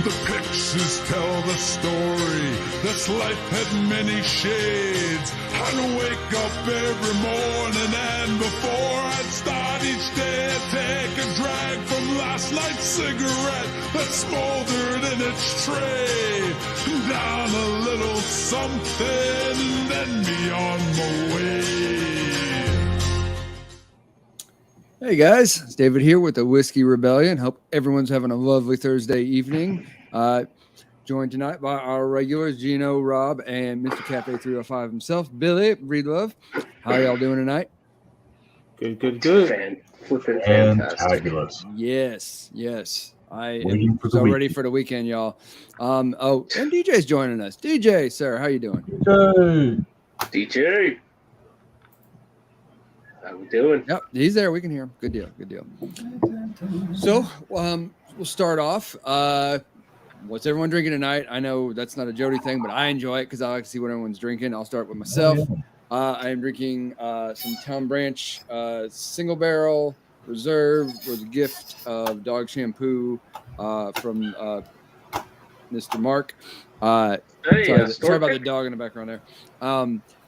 The pictures tell the story. This life had many shades. I'd wake up every morning, and before I'd start each day, I'd take a drag from last night's cigarette that smoldered in its tray. Down a little something, and then be on my way. Hey guys, it's David here with the Whiskey Rebellion. Hope everyone's having a lovely Thursday evening. Joined tonight by our regulars, Gino, Rob, and Mr. Cafe 305 himself, Billy Breedlove. How y'all doing tonight? Good. Flipping fantastic. Yes. I Waiting am for the so weekend. ready for the weekend, y'all. And DJ's joining us. DJ, sir, how you doing? DJ, how we doing? Yep, he's there. We can hear him. Good deal. So, we'll start off. What's everyone drinking tonight? I know that's not a Jody thing, but I enjoy it because I like to see what everyone's drinking. I'll start with myself. I am drinking some Town Branch single barrel reserve with a gift of dog shampoo from Mr. Mark. Sorry about the dog in the background there.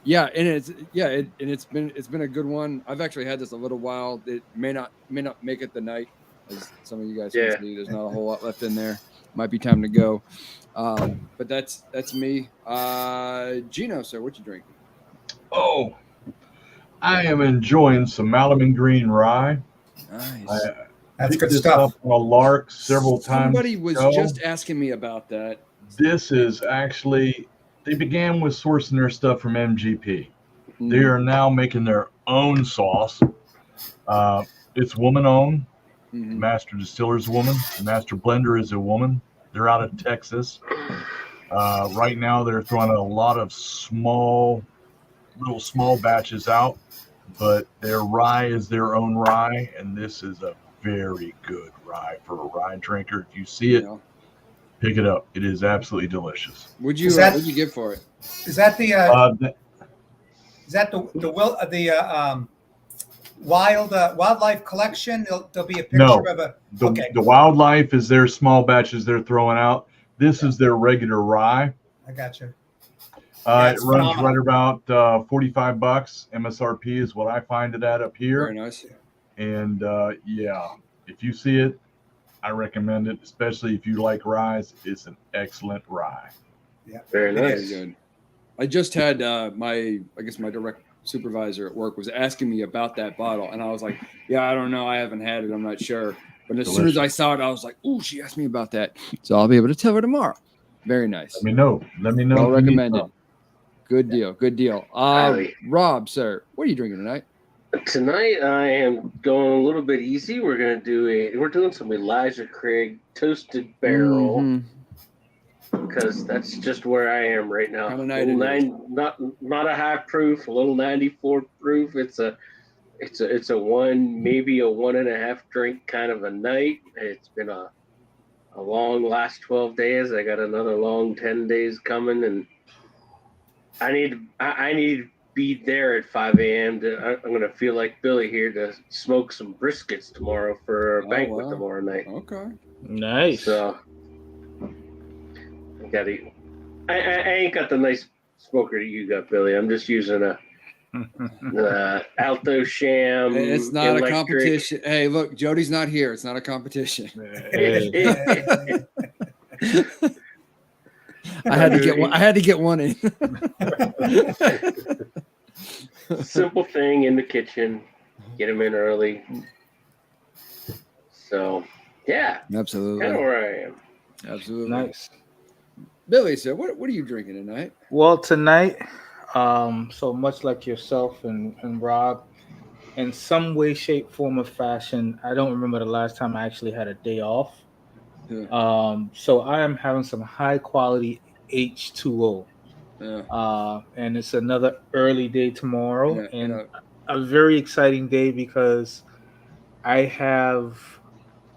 It's been a good one. I've actually had this a little while. It may not make it the night, as some of you guys can see. There's not a whole lot left in there. Might be time to go. But that's me. Gino, sir, what you drinking? Oh, I am enjoying some Malaman Green Rye. Nice. That's good stuff. Up on a lark several times. Somebody was just asking me about that. This is actually, they began with sourcing their stuff from MGP. They are now making their own sauce. It's woman-owned. The master distiller is a woman. The master blender is a woman. They're out of Texas. Right now, they're throwing a lot of small batches out, but their rye is their own rye, and this is a very good rye for a rye drinker. If you see it, pick it up. It is absolutely delicious. What'd you give for it? Is that the wildlife collection? There'll be a picture of a. The wildlife is their small batches they're throwing out. This is their regular rye. I got you. It runs right about $45. MSRP is what I find it at up here. Very nice. And if you see it, I recommend it, especially if you like rye. It's an excellent rye. Yeah, very nice. Good. I just had my direct supervisor at work was asking me about that bottle, and I was like, "Yeah, I don't know. I haven't had it. I'm not sure." But as soon as I saw it, I was like, "Ooh, she asked me about that." So I'll be able to tell her tomorrow. Very nice. Let me know. Well recommended. Good deal. Rob, sir, what are you drinking tonight? Tonight I am going a little bit easy. We're doing some Elijah Craig toasted barrel because that's just where I am right now. Not a high proof, a little 94 proof. It's a 1, maybe a 1.5 drink kind of a night. It's been a long last 12 days. I got another long 10 days coming, and I need to be there at 5 a.m. I'm going to feel like Billy here to smoke some briskets tomorrow for a banquet tomorrow night. Okay. Nice. So I ain't got the nice smoker that you got, Billy. I'm just using a Alto Sham. It's not a competition. Hey, look, Jody's not here. It's not a competition. I had to get one in. Simple thing in the kitchen. Get them in early. So, yeah. Absolutely. Kind of where I am. Absolutely. Nice. Billy, so what are you drinking tonight? Well, tonight, so much like yourself and Rob, in some way, shape, form, or fashion, I don't remember the last time I actually had a day off. Yeah. So I am having some high quality H2O. Yeah. And it's another early day tomorrow, and a very exciting day because I have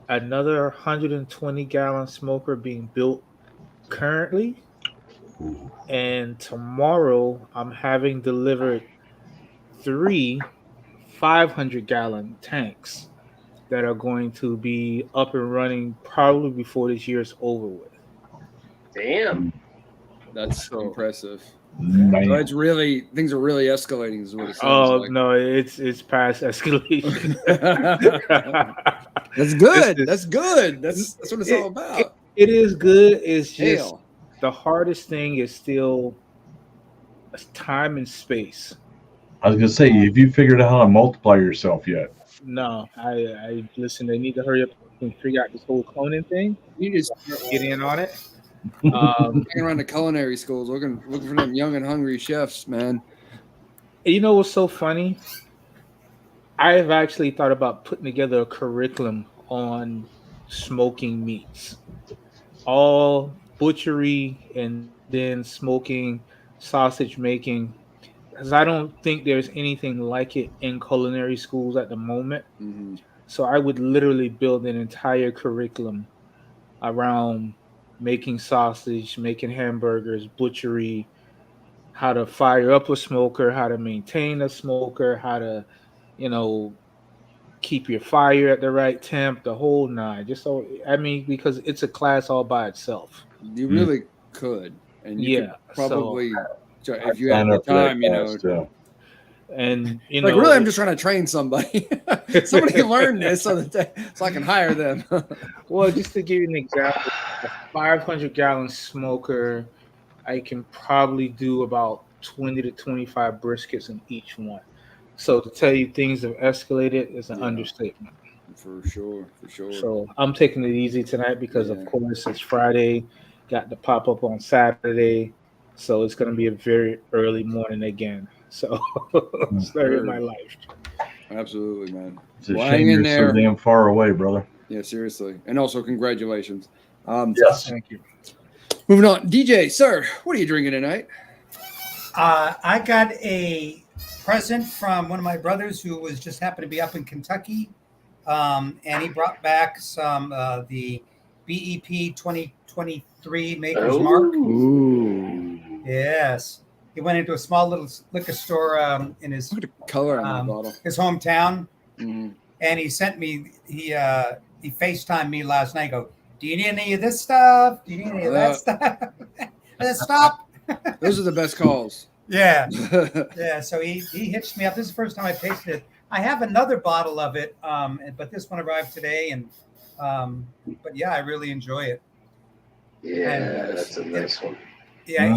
another 120-gallon smoker being built currently, and tomorrow I'm having delivered 3 500-gallon tanks that are going to be up and running probably before this year's over with. Damn. That's impressive. Man. So it's really things are really escalating. Is what it sounds Oh like. no, it's past escalation. That's good. This That's good. That's what it's all about. It is good. It's just Hell. the hardest thing is still time and space. I was gonna say, have you figured out how to multiply yourself yet? No, I listen. They need to hurry up and figure out this whole cloning thing. You just Get in on it. hanging around the culinary schools, looking for them young and hungry chefs, man. You know what's so funny? I've actually thought about putting together a curriculum on smoking meats, all butchery and then smoking, sausage making, because I don't think there's anything like it in culinary schools at the moment. Mm-hmm. So I would literally build an entire curriculum around making sausage, making hamburgers, butchery, how to fire up a smoker, how to maintain a smoker, how to, keep your fire at the right temp, the whole nine. Because it's a class all by itself. You really could, and you could probably if you had the time, And like really, I'm just trying to train somebody. Somebody can learn this so I can hire them. Well, just to give you an example, a 500-gallon smoker, I can probably do about 20 to 25 briskets in each one. So to tell you things have escalated is an understatement. For sure. So I'm taking it easy tonight because, of course, it's Friday. Got the pop-up on Saturday. So it's going to be a very early morning again. So started my life. Absolutely, man. It's a shame you're so damn far away, brother. Yeah, seriously. And also, congratulations. Yes. Thank you. Moving on. DJ, sir, what are you drinking tonight? I got a present from one of my brothers who was just happened to be up in Kentucky. And he brought back some the BEP 2023 Maker's Mark. Ooh. Yes. He went into a small little liquor store in his color on the bottle. His hometown. Mm-hmm. And he sent me, he FaceTimed me last night. Go, do you need any of this stuff? Do you need any of that stuff? Stop. Those are the best calls. Yeah. Yeah. So he hitched me up. This is the first time I tasted it. I have another bottle of it, but this one arrived today. And but yeah, I really enjoy it. Yeah, and that's a nice one. Yeah,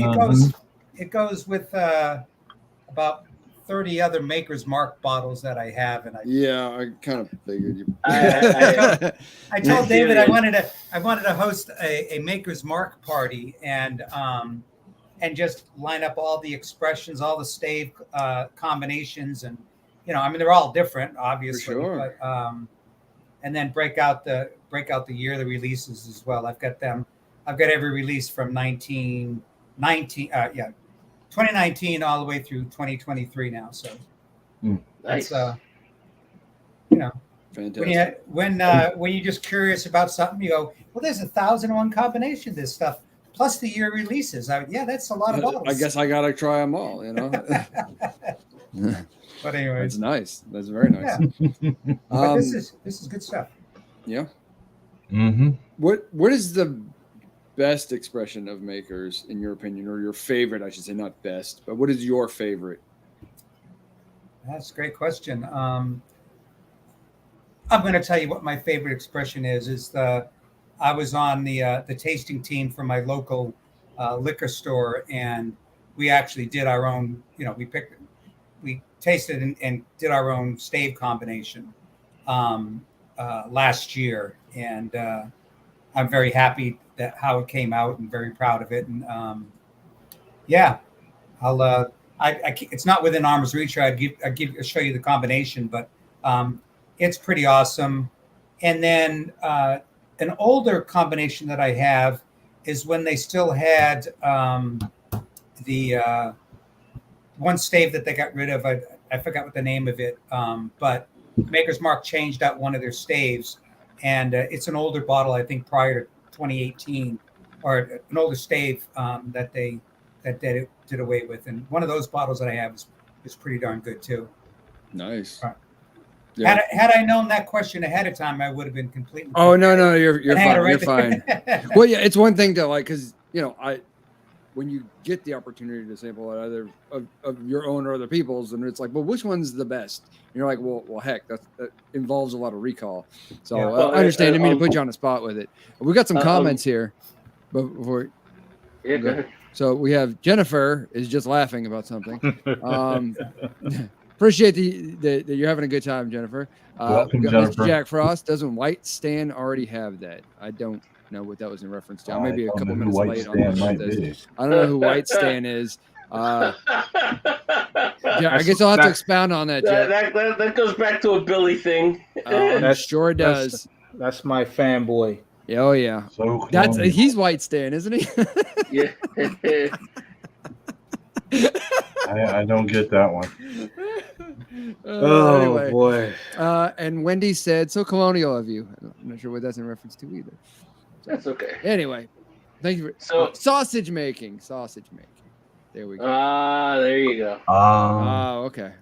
it goes with about 30 other Maker's Mark bottles that I have, and I kind of figured you. I told David I wanted to host a Maker's Mark party and just line up all the expressions, all the stave combinations, and they're all different, obviously, but and then break out the year the releases as well. I've got every release from 2019 all the way through 2023 now. So nice. That's fantastic. When you're just curious about something, you go, well, there's 1,001 combination of this stuff plus the year releases. That's a lot of bottles. I guess I gotta try them all. But anyway, that's nice. That's very nice. Yeah. But this is good stuff. Yeah. Mm-hmm. What is the best expression of Makers in your opinion, or your favorite? I should say, not best, but what is your favorite? That's a great question. I'm going to tell you what my favorite expression is. I was on the tasting team for my local liquor store, and we actually did our own. We tasted and did our own stave combination last year, and I'm very happy that how it came out and very proud of it. And I'll it's not within arm's reach. I'll show you the combination, but it's pretty awesome. And then an older combination that I have is when they still had the one stave that they got rid of. I forgot what the name of it, but Maker's Mark changed out one of their staves, and it's an older bottle, I think prior to 2018, or an older stave that they did away with. And one of those bottles that I have is pretty darn good too. Nice. Yeah. Had I known that question ahead of time, I would have been completely. Oh no, you're fine. You're fine. Well, yeah, it's one thing to because when you get the opportunity to sample either of your own or other people's, and it's like, well, which one's the best? And you're like, well, heck, that involves a lot of recall. So I understand. I mean, to put you on the spot with it. We got some comments here, but before. Yeah, go ahead. So we have Jennifer is just laughing about something. Appreciate that you're having a good time, Jennifer. Welcome, Jennifer. Jennifer. Jack Frost, doesn't White Stan already have that? I don't know what that was in reference to. I may be a couple minutes late on this. I don't know who White Stan is. Yeah, I guess I'll have to expound on that. That goes back to a Billy thing. I'm sure it does. That's my fanboy. Oh yeah, so he's White Stan, isn't he? Yeah. I don't get that one. Anyway. Boy. And Wendy said, "So colonial of you." I'm not sure what that's in reference to either. So, that's okay. Anyway, thank you for sausage making. There we go. There you go. Okay.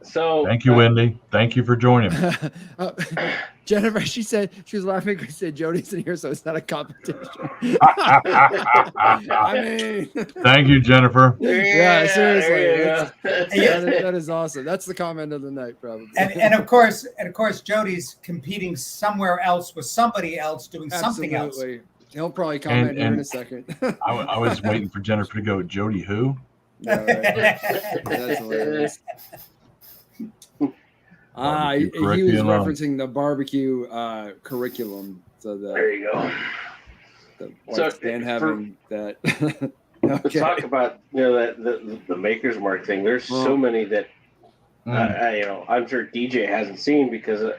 So thank you, Wendy. Thank you for joining me. Jennifer, she said she was laughing because she said Jody's in here, so it's not a competition. I mean, thank you, Jennifer. Yeah, seriously, that is awesome. That's the comment of the night, probably. And of course, Jody's competing somewhere else with somebody else doing something else. He'll probably comment here in a second. I was waiting for Jennifer to go, Jody who? Yeah, right. That's hilarious. He was referencing the barbecue curriculum. So there you go. Having that. Okay. Talk about that the Maker's Mark thing. There's so many that I'm sure DJ hasn't seen because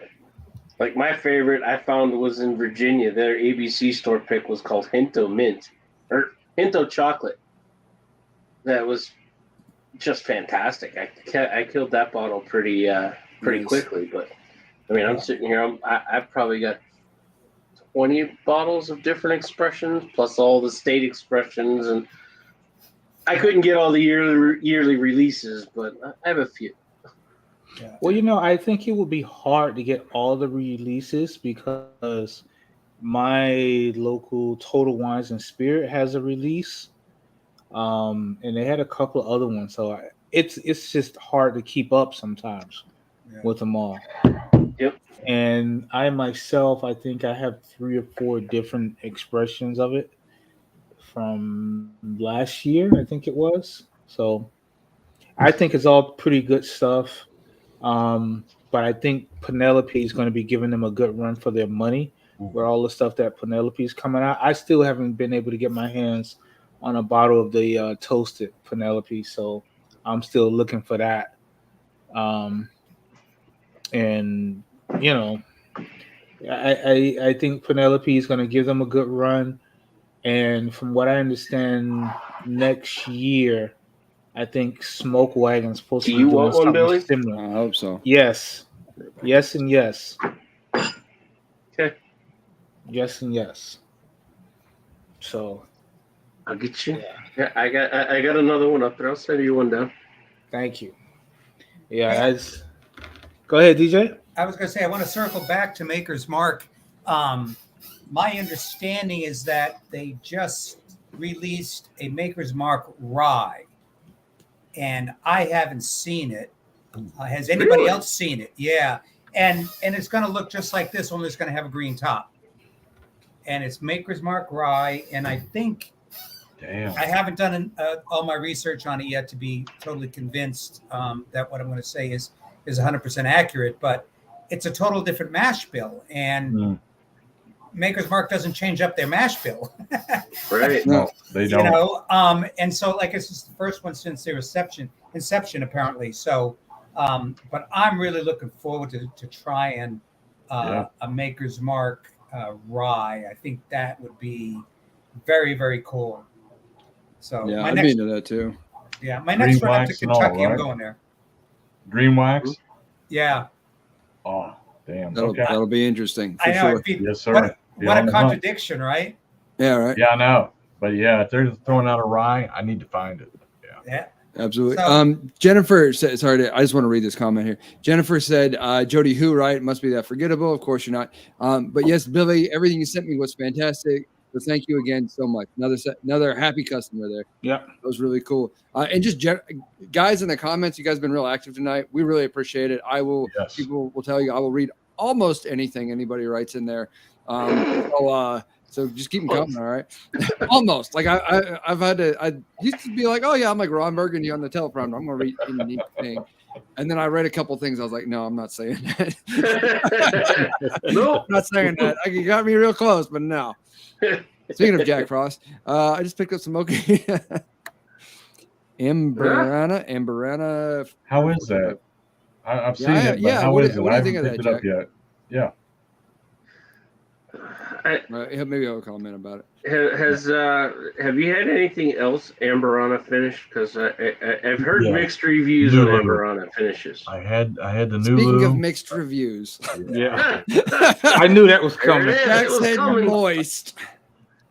like my favorite I found was in Virginia. Their ABC store pick was called Hinto Mint or Hinto Chocolate. That was just fantastic. I killed that bottle pretty quickly, but I mean, I'm sitting here. I've probably got 20 bottles of different expressions, plus all the state expressions, and I couldn't get all the yearly releases, but I have a few. Yeah. Well, I think it would be hard to get all the releases because my local Total Wines and Spirit has a release, and they had a couple of other ones, so it's just hard to keep up sometimes with them all. Yep. And I myself, I think I have 3 or 4 different expressions of it from last year, I think it was. So I think it's all pretty good stuff. But I think Penelope is going to be giving them a good run for their money with all the stuff that Penelope is coming out. I still haven't been able to get my hands on a bottle of the toasted Penelope, so I'm still looking for that. And I think Penelope is going to give them a good run. And from what I understand, next year, I think Smoke Wagon's supposed to be doing something similar. I hope so. Yes, and yes. Okay. Yes and yes. So I'll get you. Yeah, I got another one up there. I'll send you one down. Thank you. Yeah, go ahead, DJ. I was going to say I want to circle back to Maker's Mark. My understanding is that they just released a Maker's Mark rye, and I haven't seen it. Has anybody else seen it? Yeah, and it's going to look just like this, only it's going to have a green top. And it's Maker's Mark rye, and I think I haven't done all my research on it yet to be totally convinced that what I'm going to say is 100% accurate, but it's a total different mash bill, and Maker's Mark doesn't change up their mash bill. Right. No, they don't. And so like this is the first one since their inception apparently. So, but I'm really looking forward to trying a Maker's Mark rye. I think that would be very, very cool. So yeah, I'd be into that too. Yeah, my next run up to Kentucky, I'm going there. Green wax? Yeah. Oh, damn. That'll be interesting. I know. Sure. Yes, sir. What a contradiction, right? Yeah, right. Yeah, I know. But yeah, if they're throwing out a rye, I need to find it. Yeah. Absolutely. So, Jennifer said, I just want to read this comment here. Jennifer said, Jody who, right? It must be that forgettable. Of course you're not. But yes, Billy, everything you sent me was fantastic. So thank you again so much. Another happy customer there. Yeah, that was really cool. And just guys in the comments, you guys have been real active tonight. We really appreciate it. Yes. People will tell you I will read almost anything anybody writes in there. So just keep them coming, all right? Almost. Like I used to be like, oh yeah, I'm like Ron Burgundy on the teleprompter. I'm gonna read anything. And then I read a couple things. I was like, no, I'm not saying that. Nope. I'm not saying that. You got me real close, but no. Speaking of Jack Frost, I just picked up some Mocha Amberana. How is that? I've seen it, but yeah. how What is it? do I you think haven't of picked that, it up yet. Yeah. Maybe I'll comment about it. Have you had anything else Amberana finish? Because I've heard Yeah. mixed reviews New on Lou. Amberana finishes. I had the new Speaking Lou. of mixed reviews, yeah. I knew that was coming. There it is. Jack It was said coming. moist.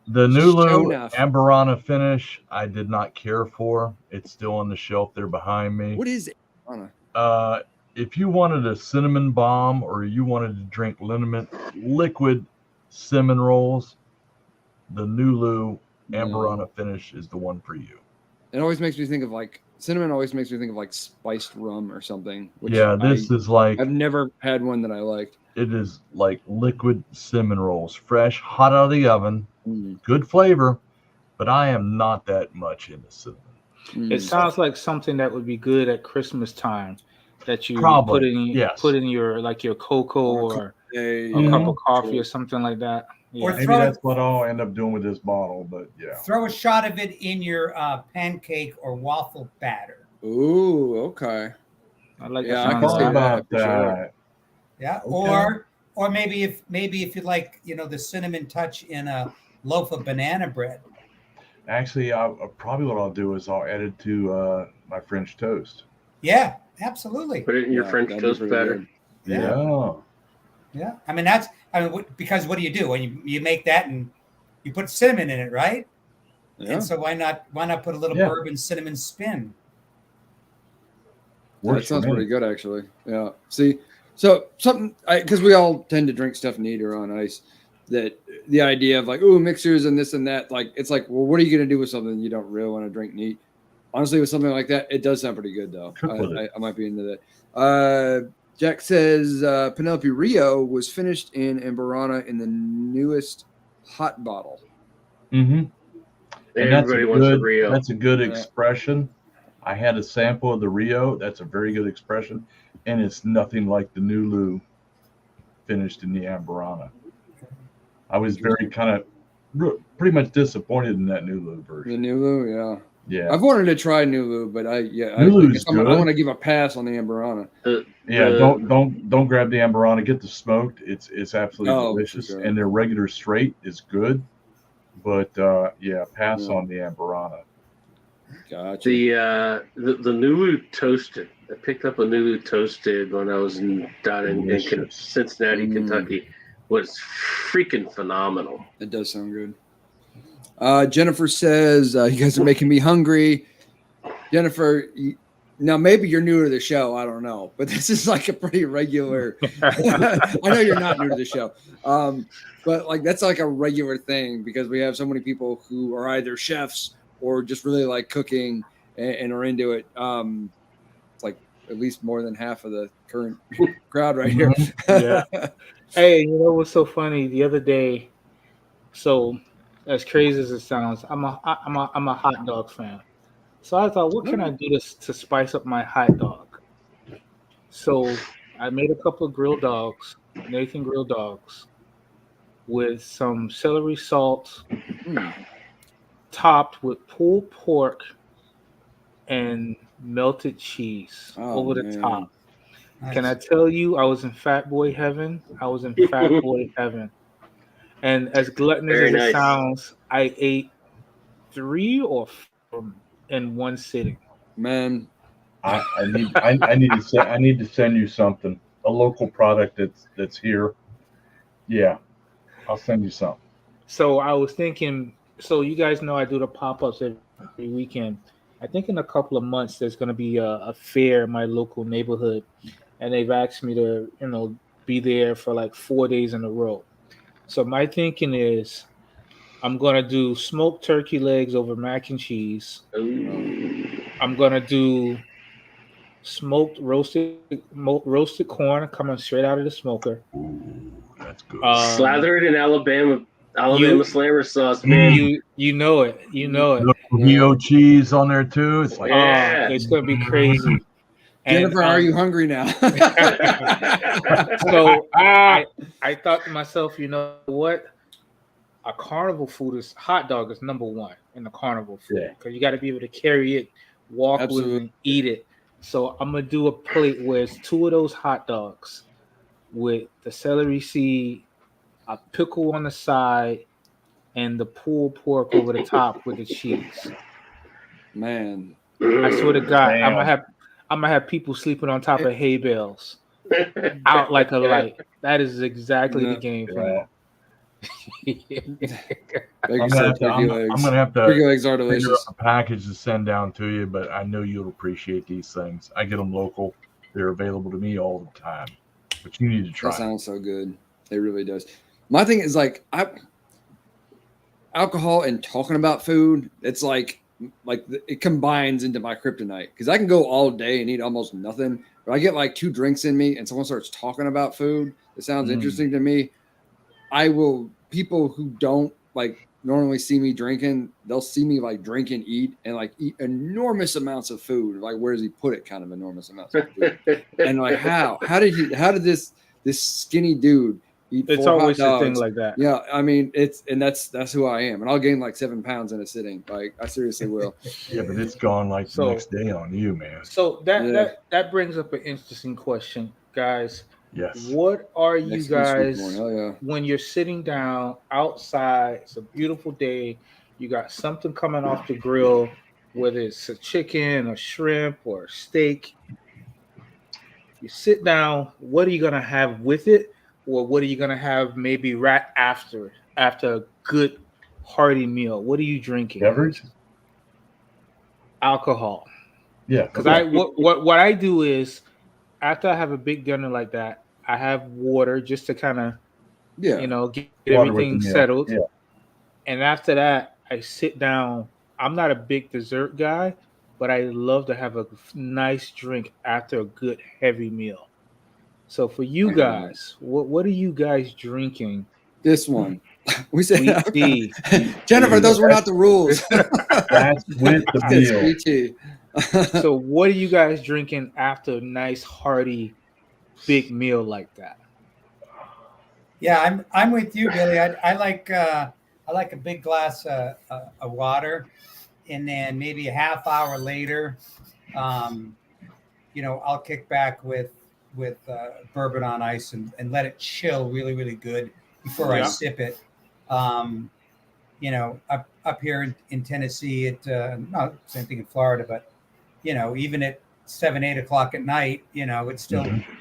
The new Sure Lou enough. Amberana finish, I did not care for. It's still on the shelf there behind me. What is Amberana? If you wanted a cinnamon bomb or you wanted to drink liquid cinnamon rolls, the new Lou Amberana finish is the one for you. It always makes me think of like cinnamon. Always makes me think of like spiced rum or something. Which This is like I've never had one that I liked. it is like liquid cinnamon rolls, fresh, hot out of the oven, Mm. good flavor, but I am not that much into cinnamon. It sounds like something that would be good at Christmas time. That you Probably, put in your like your cocoa or a cup of coffee or something like that. Yeah. Or Maybe throw that's it, what I'll end up doing with this bottle, but yeah. throw a shot of it in your pancake or waffle batter. Ooh, okay. I like Yeah, that. I I can thought see about that for sure. that. Yeah. Okay. Or maybe if you like, the cinnamon touch in a loaf of banana bread. Actually, probably what I'll do is I'll add it to my French toast. Yeah, absolutely. Put it in your French that'd be toast pretty batter. good. Yeah. Yeah. I mean, because what do you do when you make that and you put cinnamon in it, right? Yeah. And so why not put a little bourbon cinnamon spin? That sounds pretty good, actually. Yeah. See, so something because we all tend to drink stuff neater on ice. That the idea of like, ooh, mixers and this and that, like it's like, well, what are you going to do with something you don't really want to drink neat? Honestly, with something like that, it does sound pretty good though. I might be into that. Jack says Penelope Rio was finished in Amberana in the newest hot bottle. Mm-hmm. And Everybody wants a Rio. That's a good expression. I had a sample of the Rio. That's a very good expression. And it's nothing like the new Lou finished in the Amberana. I was very pretty much disappointed in that new Lou version. The new Lou, yeah. Yeah. I've wanted to try new Lou, but I want to give a pass on the Amberana. Don't grab the Amberana. Get the smoked. It's absolutely delicious. Sure. And their regular straight is good. But pass on the Amberana. Gotcha. The Nulu toasted. I picked up a Nulu toasted when I was down in Cincinnati, Kentucky. Was freaking phenomenal. It does sound good. Jennifer says, you guys are making me hungry. Jennifer, now maybe you're new to the show. I don't know. But this is like a pretty regular. I know you're not new to the show. But like that's like a regular thing because we have so many people who are either chefs or just really like cooking and are into it. It's like at least more than half of the current crowd right here. Yeah. Hey, you know what's so funny? The other day, so as crazy as it sounds, I'm a hot dog fan. So I thought, what can I do to spice up my hot dog? So I made a couple of grilled dogs, Nathan grilled dogs, with some celery salt, topped with pulled pork and melted cheese over the top. Nice. Can I tell you, I was in fat boy heaven. And as gluttonous as it sounds, I ate 3 or 4 in one sitting. Man, I need to send you something. A local product that's here. Yeah, I'll send you something. So I was thinking. So you guys know I do the pop-ups every weekend. I think in a couple of months there's going to be a fair in my local neighborhood. And they've asked me to, be there for like 4 days in a row. So my thinking is I'm gonna do smoked turkey legs over mac and cheese. Ooh. I'm gonna do smoked roasted corn coming straight out of the smoker. Ooh, that's good. Slather it in Alabama You slammer sauce, man. you know it. You know it. Little Rio cheese on there too. It's like, Yeah. It's gonna be crazy. And Jennifer, are you hungry now? so I thought to myself, you know what? A carnival food is hot dog is number one in the carnival food Yeah. because you got to be able to carry it, walk with it, and eat it. So I'm gonna do a plate where it's 2 of those hot dogs with the celery seed, a pickle on the side, and the pulled pork over the top with the cheese. Man, I swear to God, Man. I'm gonna have people sleeping on top of hay bales out like a light. That is exactly the game plan. I'm gonna have to turkey legs are figure delicious. out a package to send down to you, but I know you'll appreciate these things. I get them local; they're available to me all the time. But you need to try. That sounds so good. It really does. My thing is like alcohol and talking about food. It's like it combines into my kryptonite because I can go all day and eat almost nothing, but I get like 2 drinks in me and someone starts talking about food that sounds interesting to me. People who don't like normally see me drinking, they'll see me like drink and eat enormous amounts of food. Like, where does he put it? Kind of enormous amounts of food. And like, how did this skinny dude eat It's 4 always hot dogs? a thing like that. Yeah. I mean, that's who I am. And I'll gain like 7 pounds in a sitting. Like, I seriously will. Yeah, but it's gone like the next day on you, man. So that brings up an interesting question, guys. Yes. What are you guys yeah. when you're sitting down outside? It's a beautiful day. You got something coming off the grill, whether it's a chicken, a shrimp, or a steak. You sit down. What are you gonna have with it, or what are you gonna have maybe right after a good hearty meal? What are you drinking? Beverage. Alcohol. Yeah. Because what I do is, after I have a big dinner like that, I have water just to kind of, get everything settled. Yeah. And after that, I sit down. I'm not a big dessert guy, but I love to have a nice drink after a good heavy meal. So for you guys, what are you guys drinking? This one. We said Sweet tea. Jennifer, those were not the rules. That's with the meal. Sweet tea. So what are you guys drinking after a nice hearty big meal like that? Yeah, I'm with you, Billy. I like a big glass of water, and then maybe a half hour later, I'll kick back with bourbon on ice and let it chill really, really good before I sip it. Up here in Tennessee, not same thing in Florida, but even at 7, 8 o'clock at night, it's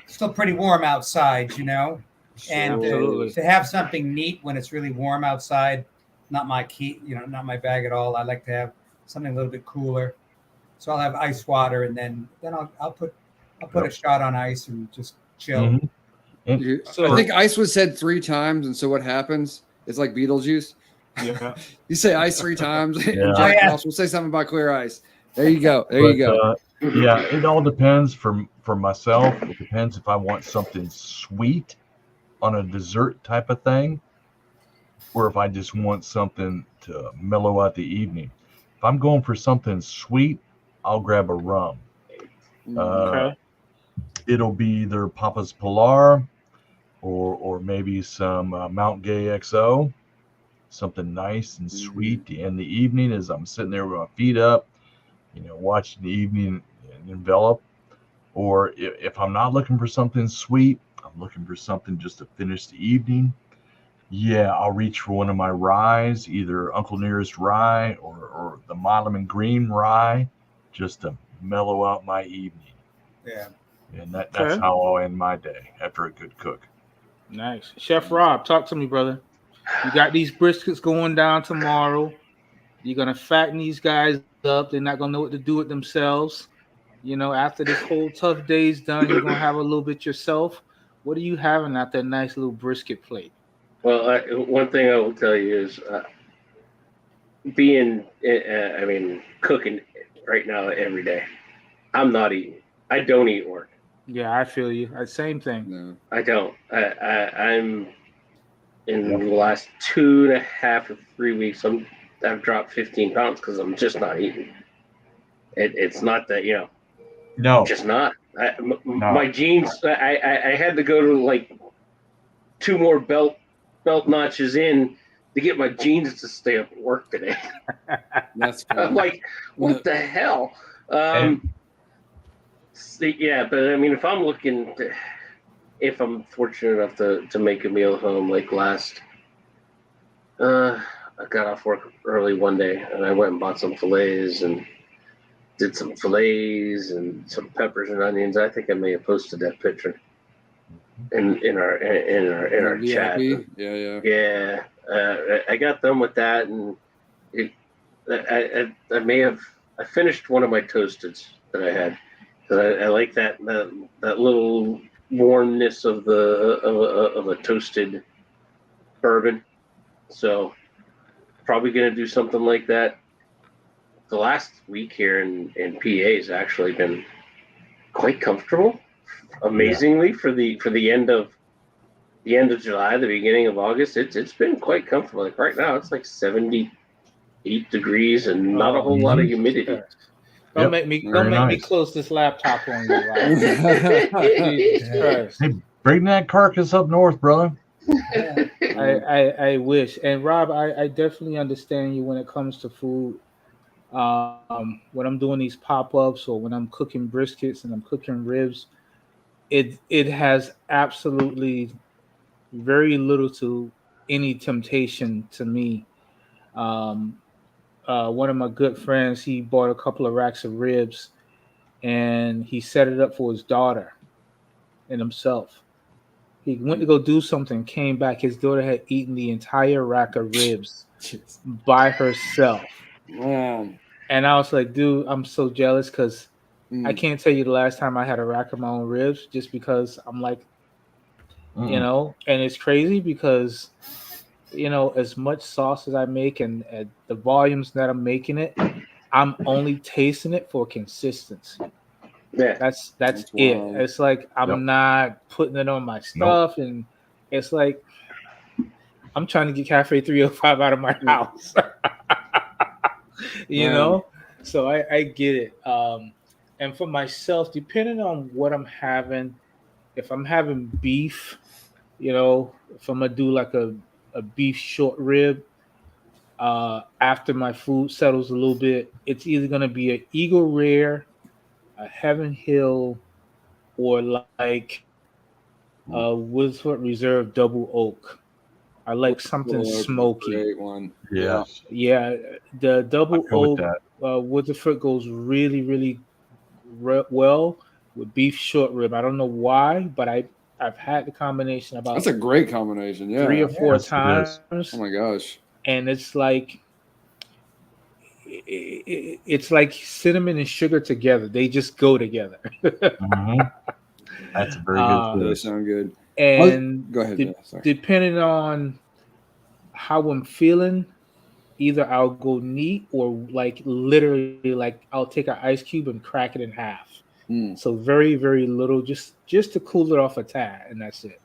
still pretty warm outside, and to have something neat when it's really warm outside, not my key, not my bag at all. I like to have something a little bit cooler. So I'll have ice water, and then I'll put a shot on ice and just chill. So I think ice was said 3 times, and so what happens? It's like Beetlejuice. Yeah. You say ice 3 times, and Yeah. Jack Frost will say something about clear ice. There you go. There you go. Yeah, it all depends. For myself, it depends if I want something sweet on a dessert type of thing, or if I just want something to mellow out the evening. If I'm going for something sweet, I'll grab a rum. It'll be either Papa's Pilar or maybe some Mount Gay XO, something nice and sweet in the evening as I'm sitting there with my feet up, watching the evening envelop. Or if I'm not looking for something sweet, I'm looking for something just to finish the evening. Yeah, I'll reach for one of my ryes, either Uncle Nearest Rye or the Mottleman Green Rye, just to mellow out my evening. Yeah. And that's how I'll end my day after a good cook. Nice. Chef Rob, talk to me, brother. You got these briskets going down tomorrow. You're going to fatten these guys up. They're not going to know what to do with themselves. After this whole tough day's done, you're going to have a little bit yourself. What are you having at that nice little brisket plate? Well, one thing I will tell you is cooking right now every day. I'm not eating. I don't eat work. Yeah, I feel you. Same thing. No. I don't. I'm in the last 2.5 or 3 weeks. I've dropped 15 pounds because I'm just not eating. It's not that No, just not. no. My jeans. I had to go to like 2 more belt notches in to get my jeans to stay up at work today. That's I'm fun. like, what the hell? Yeah, but I mean, if I'm fortunate enough to make a meal at home, like I got off work early one day and I went and bought some fillets and did some fillets and some peppers and onions. I think I may have posted that picture in our chat. Yeah. I got done with that, and I finished one of my toasteds that I had. I like that little warmness of a toasted bourbon. So probably gonna do something like that. The last week here in PA has actually been quite comfortable, amazingly for the end of July, the beginning of August. It's been quite comfortable. Like right now, it's like 78 degrees and not a whole lot of humidity. Don't make me close this laptop on you. Hey, bring that carcass up north, brother. I wish. And Rob, I definitely understand you when it comes to food. When I'm doing these pop-ups or when I'm cooking briskets and I'm cooking ribs, it has absolutely very little to any temptation to me. One of my good friends, he bought a couple of racks of ribs and he set it up for his daughter and himself. He went to go do something, came back. His daughter had eaten the entire rack of ribs by herself. Man. And I was like, dude, I'm so jealous because I can't tell you the last time I had a rack of my own ribs just because I'm like, and it's crazy because, as much sauce as I make and at the volumes that I'm making it, I'm only tasting it for consistency. Yeah, that's it. wild. It's like I'm not putting it on my stuff, and it's like I'm trying to get Cafe 305 out of my house. So I get it. And for myself, depending on what I'm having, if I'm having beef, if I'm gonna do like a beef short rib, after my food settles a little bit, it's either gonna be an Eagle Rare, a Heaven Hill, or like Woodford Reserve Double Oak. I like something smoky. Great one. Yes. Yeah, the Double Oak Woodford goes really, really well with beef short rib. I don't know why, but I've had the combination about That's a great combination. Yeah. 3 or 4 times. Oh my gosh. And it's like it's like cinnamon and sugar together. They just go together. That's very good. They sound good. And go ahead. Depending on how I'm feeling, either I'll go neat or like literally like I'll take an ice cube and crack it in half. So very, very little, just to cool it off a tad, and that's it.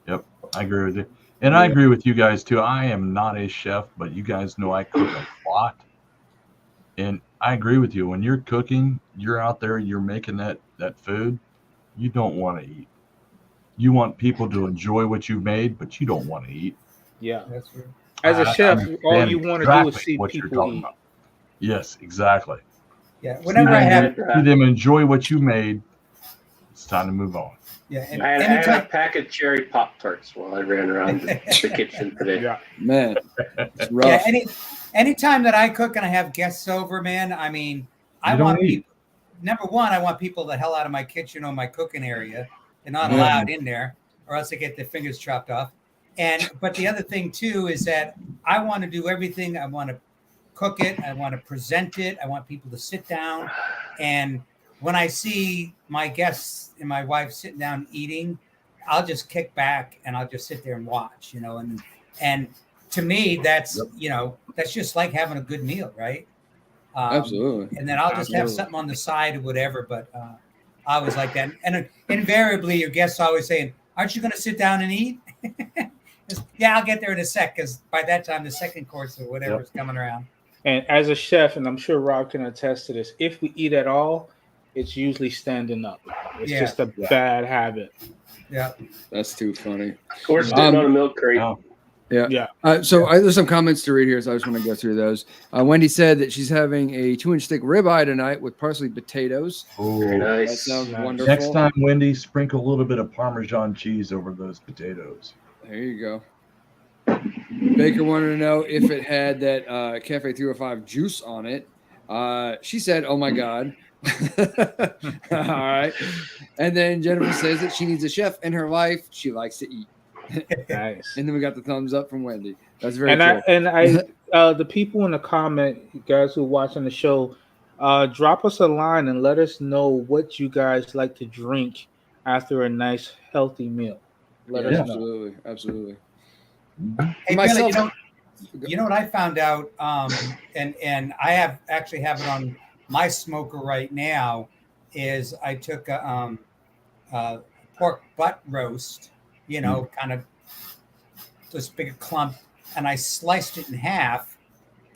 Yep, I agree with you. And I agree with you guys too. I am not a chef, but you guys know I cook a lot. And I agree with you. When you're cooking, you're out there, you're making that food, you don't want to eat. You want people to enjoy what you've made, but you don't want to eat. Yeah, that's right. As a chef, all you want to do is see people eat. Yes, exactly. Yeah, whenever I have see them enjoy what you made, it's time to move on. Yeah, and I had a pack of cherry Pop-Tarts while I ran around the kitchen today. Yeah, man, it's rough. Yeah, anytime that I cook and I have guests over, man, I mean, I want people. Number one, I want people the hell out of my kitchen or my cooking area. They're not allowed in there, or else they get their fingers chopped off. But the other thing too is that I want to do everything. I want to cook it. I want to present it. I want people to sit down. And when I see my guests and my wife sitting down eating, I'll just kick back and I'll just sit there and watch, and to me, that's that's just like having a good meal, right? Absolutely. And then I'll just have something on the side or whatever. But I was like that, and invariably, your guests always saying, "Aren't you going to sit down and eat?" Yeah, I'll get there in a sec, because by that time the second course or whatever is coming around. And as a chef, and I'm sure Rob can attest to this, if we eat at all, it's usually standing up. It's just a bad habit. Yeah, that's too funny. Or sitting on a milk crate. Yeah. So there's some comments to read here, so I just want to go through those. Wendy said that she's having a 2-inch thick ribeye tonight with parsley potatoes. Oh, nice. That sounds wonderful. Next time, Wendy, sprinkle a little bit of Parmesan cheese over those potatoes. There you go. Baker wanted to know if it had that Cafe 305 juice on it. She said, "Oh my God." All right. And then Jennifer says that she needs a chef in her life. She likes to eat. Nice. And then we got the thumbs up from Wendy. That's very cool. I the people in the comment, you guys who are watching the show, drop us a line and let us know what you guys like to drink after a nice healthy meal. Let us know. Absolutely. Hey, Billy, you know what I found out, and I actually have it on my smoker right now, is I took a pork butt roast, kind of this big clump, and I sliced it in half,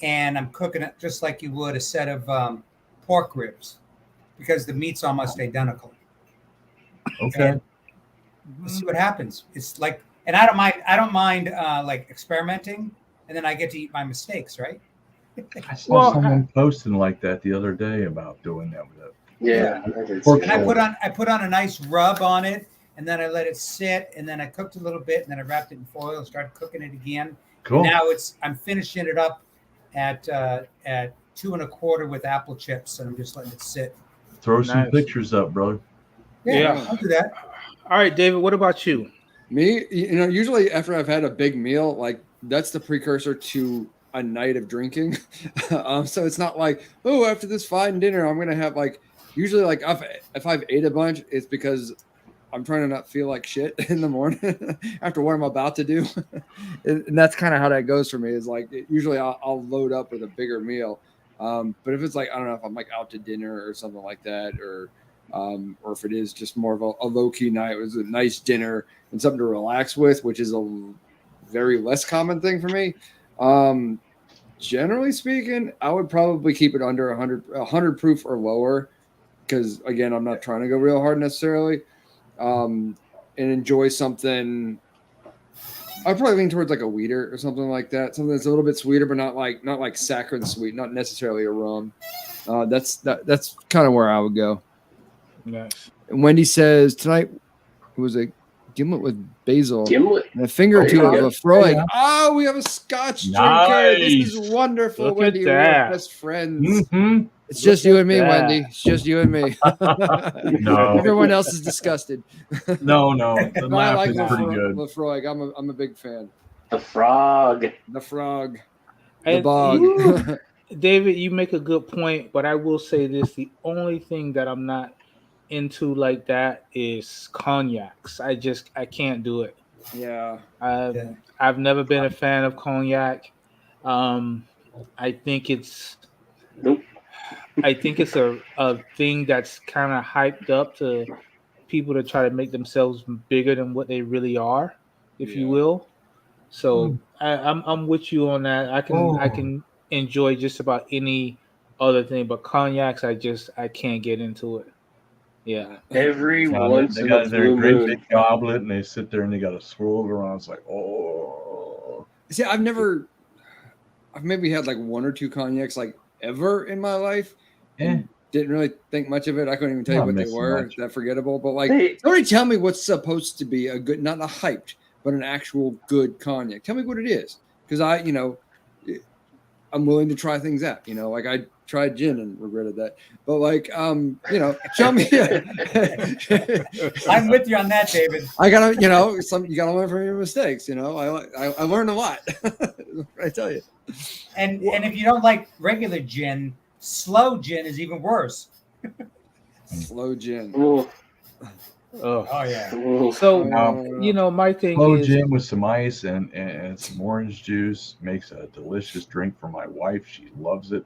and I'm cooking it just like you would a set of pork ribs, because the meat's almost identical. Okay. And we'll see what happens. It's like, and I don't mind like experimenting, and then I get to eat my mistakes, right? I saw someone posting like that the other day about doing that with it. Yeah. And I put on a nice rub on it, and then I let it sit, and then I cooked a little bit, and then I wrapped it in foil and started cooking it again. Cool. And now I'm finishing it up at 2 1/4 with apple chips, and I'm just letting it sit. Throw some pictures up, brother. Yeah, I'll do that. All right, David, what about you? Me, usually after I've had a big meal, like that's the precursor to a night of drinking. So it's not like, oh, after this fine dinner, I'm gonna have usually if I've ate a bunch, it's because I'm trying to not feel like shit in the morning after what I'm about to do. And that's kind of how that goes for me. Is usually I'll load up with a bigger meal. But if it's I don't know, if I'm out to dinner or something like that, or if it is just more of a low-key night, it was a nice dinner and something to relax with, which is a very less common thing for me. Generally speaking, I would probably keep it under 100 proof or lower, because again, I'm not trying to go real hard necessarily, and enjoy something. I'd probably lean towards a wheater or something like that, something that's a little bit sweeter, but not like saccharine sweet, not necessarily a rum. That's kind of where I would go. Nice. And Wendy says tonight it was a gimlet with basil and a finger or two of Lefroy. Yeah. Oh, we have a Scotch drinker. This is wonderful. Look Wendy, at that. we're best friends. Mm-hmm. It's just you and me, Wendy. It's just you and me. No, everyone else is disgusted. No, the laugh is pretty good. Lefroy. I'm a big fan. The frog. The bog. David, you make a good point, but I will say this: the only thing that I'm not into like that is cognacs. I can't do it. Yeah. I've never been a fan of cognac. I think it's a thing that's kind of hyped up to people to try to make themselves bigger than what they really are, if you will. So I'm with you on that. I can enjoy just about any other thing, but cognacs, I can't get into it. Yeah. Every once they in got a their blue great moon. big goblet, and they sit there and they got to swirl it around. It's like, oh. See, I've maybe had 1 or 2 cognacs ever in my life. And didn't really think much of it. I couldn't even tell you what they were. It's that forgettable. But somebody tell me what's supposed to be a good, not a hyped, but an actual good cognac. Tell me what it is, because I'm willing to try things out. I tried gin and regretted that. But show me. I'm with you on that, David. I gotta, you gotta learn from your mistakes. I learned a lot. I tell you. And if you don't like regular gin, slow gin is even worse. Slow gin. Oh yeah. So my thing slow is gin with some ice and and some orange juice. Makes a delicious drink for my wife. She loves it.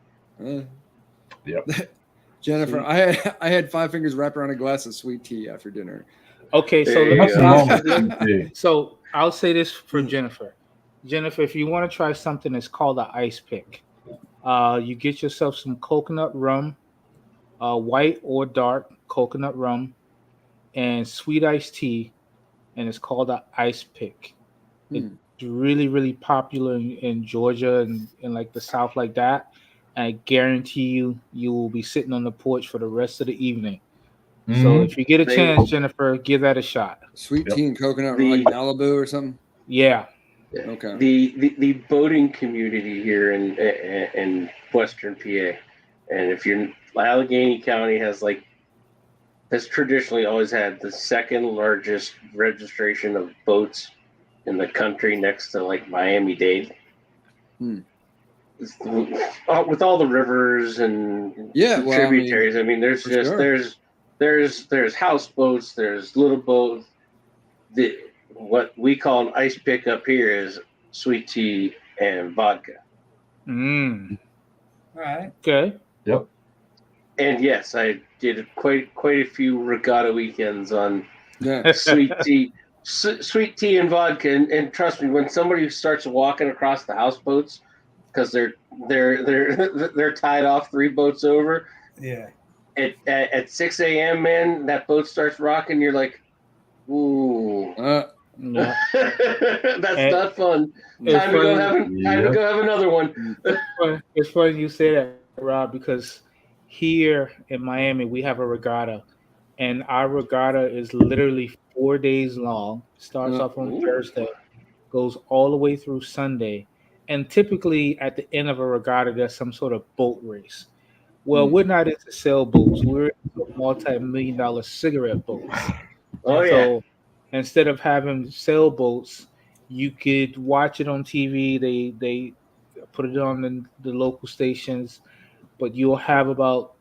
Yep. Jennifer, I had 5 fingers wrapped around a glass of sweet tea after dinner. Okay, so so I'll say this for Jennifer. Jennifer, if you want to try something that's called an ice pick, you get yourself some coconut rum, white or dark coconut rum, and sweet iced tea, and it's called an ice pick. It's really, really popular in Georgia and like the South like that. I guarantee you will be sitting on the porch for the rest of the evening. So if you get a chance, Jennifer, give that a shot. Sweet tea and coconut, like Malibu or something. Yeah. Okay. The boating community here in Western PA, and if you're Allegheny County has traditionally always had the second largest registration of boats in the country, next to like Miami-Dade. With all the rivers and tributaries, I mean there's just there's houseboats, there's little boats. What we call an ice pick up here is sweet tea and vodka. All right. Okay. Yep. And yes, I did quite a few regatta weekends on sweet tea and vodka. And trust me, when somebody starts walking across the houseboats because they're tied off 3 boats over. Yeah. At 6 a.m., man, that boat starts rocking. You're like, ooh. Yeah. That's not fun. Time to go have another one. It's funny you say that, Rob, because here in Miami we have a regatta, and our regatta is literally 4 days long. Starts off on Thursday, goes all the way through Sunday, and typically at the end of a regatta there's some sort of boat race. Well, we're not into sailboats. We're into multi-million-dollar cigarette boats. So instead of having sailboats, you could watch it on TV. They put it on the local stations, but you'll have about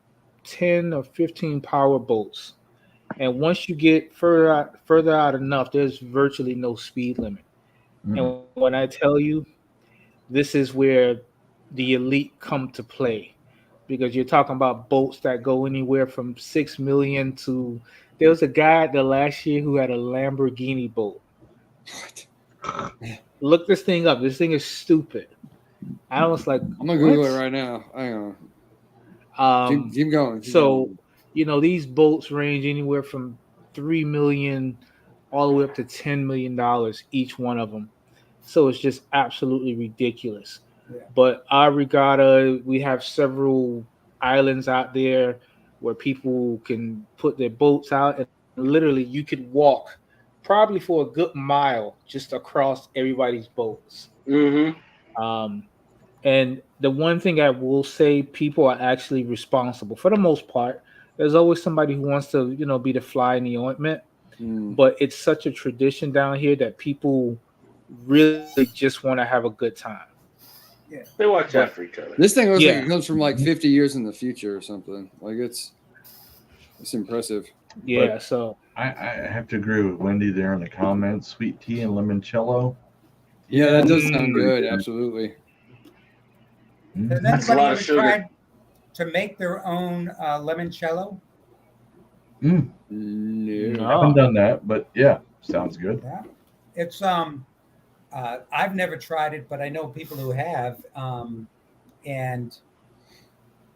10 or 15 power boats. And once you get further out enough, there's virtually no speed limit. And when I tell you, this is where the elite come to play. Because you're talking about boats that go anywhere from 6 million to. There was a guy the last year who had a Lamborghini boat. What? Look this thing up. This thing is stupid. I was like, I'm gonna Google it right now. Hang on. Keep going. Keep going. These boats range anywhere from $3 million all the way up to $10 million each one of them. So it's just absolutely ridiculous. Yeah. But our regatta, we have several islands out there where people can put their boats out, and literally you could walk probably for a good mile just across everybody's boats. And the one thing I will say, people are actually responsible for the most part. There's always somebody who wants to, be the fly in the ointment, but it's such a tradition down here that people really just want to have a good time. Yeah, they watch out for each other. This thing looks like it comes from like 50 years in the future or something. Like it's impressive. Yeah, but so I have to agree with Wendy there in the comments. Sweet tea and limoncello. Yeah, that does sound good. Absolutely. Has anybody ever tried to make their own limoncello? No. I haven't done that, but yeah, sounds good. Yeah. It's I've never tried it, but I know people who have, and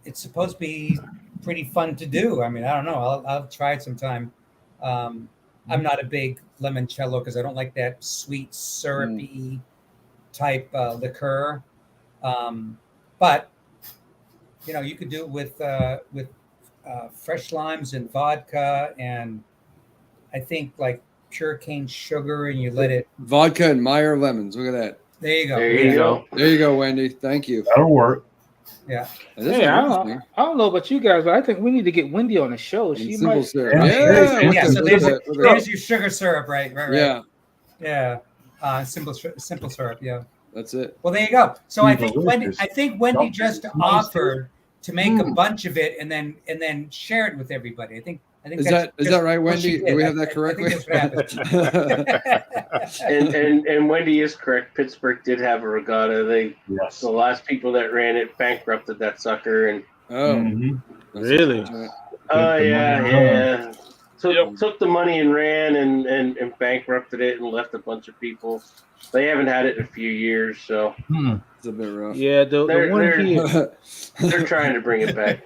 it's supposed to be pretty fun to do. I mean, I don't know. I'll try it sometime. I'm not a big limoncello because I don't like that sweet, syrupy type liqueur. But you could do it with fresh limes and vodka, and I think like pure cane sugar, and you let it vodka and Meyer lemons. Look at that. There you go. There you go, Wendy. Thank you. That'll work. Yeah. Hey, I don't know about you guys, but I think we need to get Wendy on the show. She might. Syrup. Yeah. So there's your sugar syrup, right? Yeah. Simple syrup. Yeah. That's it. Well, there you go. So I think Wendy just offered to make a bunch of it and then share it with everybody. I think I think Is that right, Wendy? Do we have that correctly? I think that's what happened. And Wendy is correct. Pittsburgh did have a regatta. The last people that ran it bankrupted that sucker, and Really? yeah. Took the money and ran and bankrupted it and left a bunch of people. They haven't had it in a few years, so it's a bit rough. Yeah, the one here, they're trying to bring it back.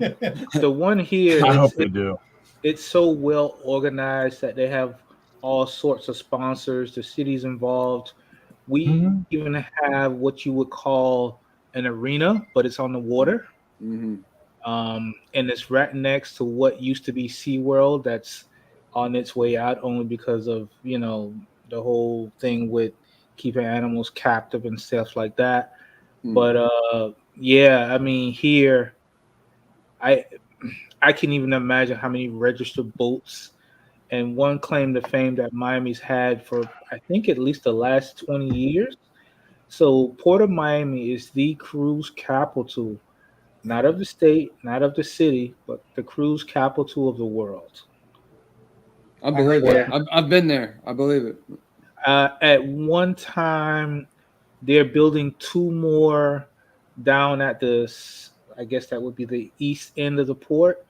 The one here, I hope they do. It's so well organized that they have all sorts of sponsors. The city's involved. We even have what you would call an arena, but it's on the water. And it's right next to what used to be SeaWorld. That's on its way out only because of, the whole thing with keeping animals captive and stuff like that. But yeah, I mean, here, I can't even imagine how many registered boats. And one claim to fame that Miami's had for, I think, at least the last 20 years. So Port of Miami is the cruise capital, not of the state, not of the city, but the cruise capital of the world. I believe it. I've been there. I believe it. At one time, they're building 2 more down at I guess that would be the east end of the port.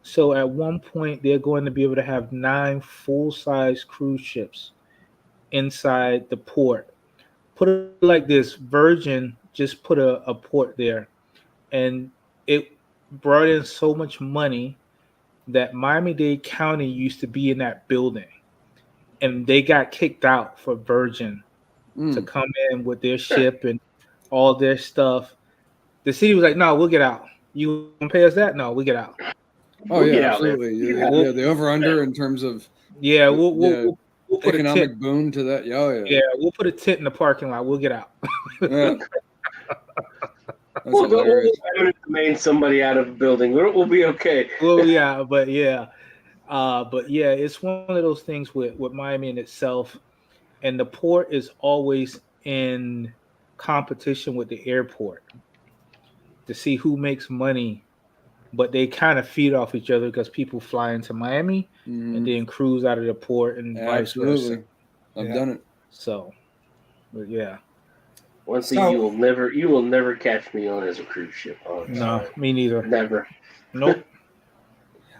So at one point, they're going to be able to have 9 full-size cruise ships inside the port. Put it like this: Virgin just put a port there, and it brought in so much money that Miami-Dade County used to be in that building, and they got kicked out for Virgin to come in with their ship and all their stuff. The city was like, "No, we'll get out. You gonna pay us that? No, we get out." Oh yeah, absolutely. Yeah, the over under in terms of we'll put economic a tent, boon to that. Yeah, we'll put a tent in the parking lot. We'll get out. We'll domain somebody out of a building. We'll be okay. Well, but it's one of those things with Miami in itself, and the port is always in competition with the airport to see who makes money. But they kind of feed off each other because people fly into Miami and then cruise out of the port and vice versa. I've done it. So, but yeah. One thing you will never catch me on as a cruise ship. No, me neither. Never. Nope.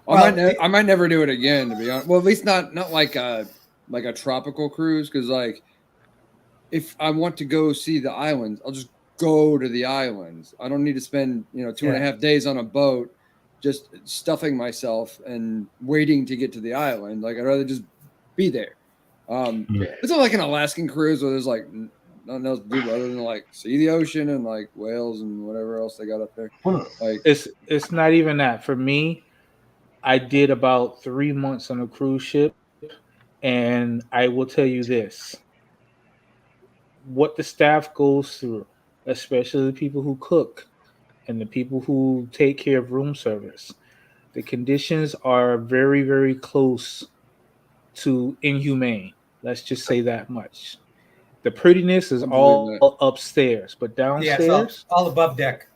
I might never do it again, to be honest. Well, at least not like a tropical cruise, because like if I want to go see the islands, I'll just go to the islands. I don't need to spend 2.5 days on a boat just stuffing myself and waiting to get to the island. Like I'd rather just be there. It's not like an Alaskan cruise where there's like nothing else to do other than like see the ocean and like whales and whatever else they got up there. Like it's not even that. For me, I did about 3 months on a cruise ship, and I will tell you this: what the staff goes through, especially the people who cook and the people who take care of room service. The conditions are very, very close to inhumane. Let's just say that much. The prettiness is all upstairs, but downstairs, it's all above deck.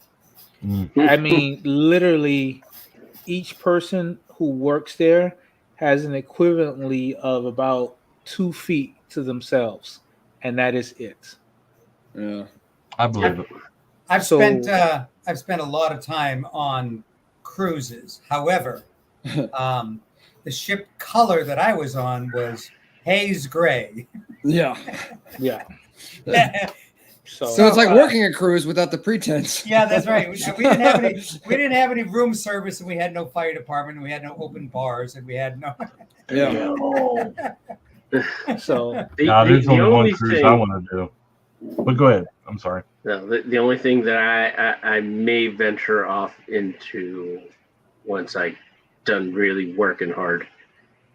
I mean, literally, each person who works there has an equivalently of about 2 feet to themselves, and that is it. Yeah, I believe it. I've spent a lot of time on cruises. However, the ship color that I was on was haze gray. Yeah. So it's like working a cruise without the pretense. Yeah, that's right. We didn't have any room service, and we had no fire department, and we had no open bars, and we had no. Yeah. So there's only one cruise I want to do. But go ahead. I'm sorry. No, the only thing that I may venture off into once I done really working hard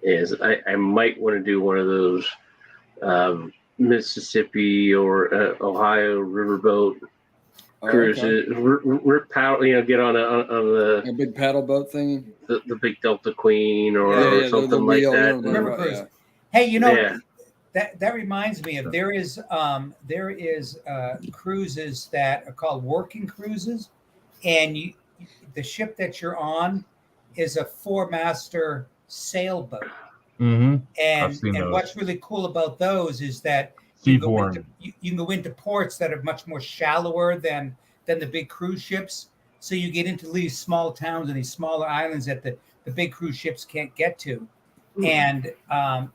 is I might want to do one of those Mississippi or Ohio riverboat cruises. Rip paddle, get on a big paddle boat thing, the big Delta Queen or something like that. River cruise. Hey, that reminds me of there is cruises that are called working cruises, and the ship that you're on is a 4-master sailboat. Mm-hmm. And what's really cool about those is that you can go into ports that are much more shallower than the big cruise ships. So you get into these small towns and these smaller islands that the big cruise ships can't get to. And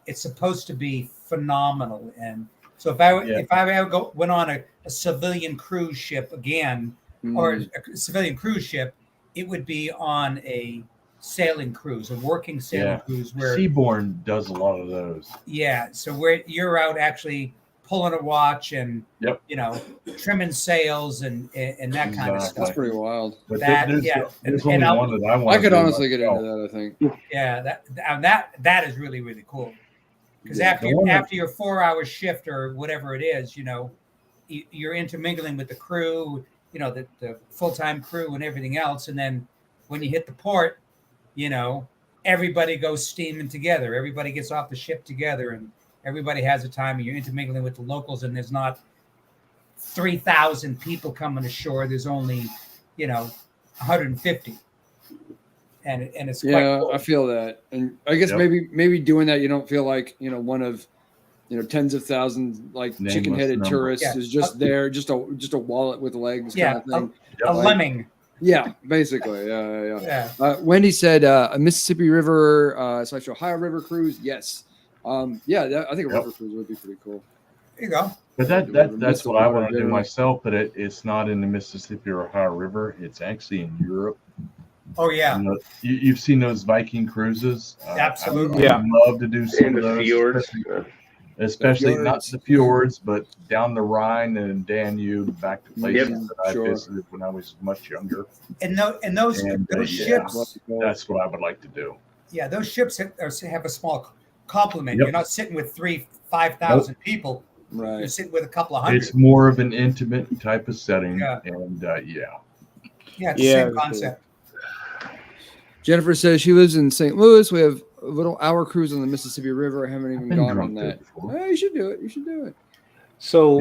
it's supposed to be phenomenal. And so if I ever went on a civilian cruise ship again, or a civilian cruise ship, it would be on a sailing cruise, a working sailing cruise where Seabourn does a lot of those. Yeah, so where you're out actually pulling a watch and trimming sails and that kind of stuff. That's pretty wild. But there's only one that I want. I could honestly get into that. I think. Yeah, that is really, really cool. Because after your 4-hour shift or whatever it is, you're intermingling with the crew, the full-time crew and everything else, and then when you hit the port, everybody goes steaming together. Everybody gets off the ship together, and everybody has a time. And you're intermingling with the locals, and there's not 3,000 people coming ashore. There's only, 150. And it's quite cool. I feel that, and I guess maybe doing that, you don't feel like one of tens of thousands like chicken-headed tourists is just there, just a wallet with legs kind of thing. A lemming. Yeah, basically. Yeah. Wendy said a Mississippi River / Ohio River cruise. Yes. I think a river cruise would be pretty cool. There you go. But that's what I want to do myself. But it's not in the Mississippi or Ohio River. It's actually in Europe. Oh yeah. You've seen those Viking cruises. Absolutely. I would love to do some of those. Fjords. Especially not the fjords, but down the Rhine and Danube, back to places that I visited when I was much younger. And those ships. That's what I would like to do. Yeah, those ships have a small complement. You're not sitting with 5,000 people. Right. You're sitting with a couple of hundred. It's more of an intimate type of setting, and it's the same concept. Jennifer says she lives in St. Louis. We have a little hour cruise on the Mississippi River. I haven't even gone on that. You should do it. So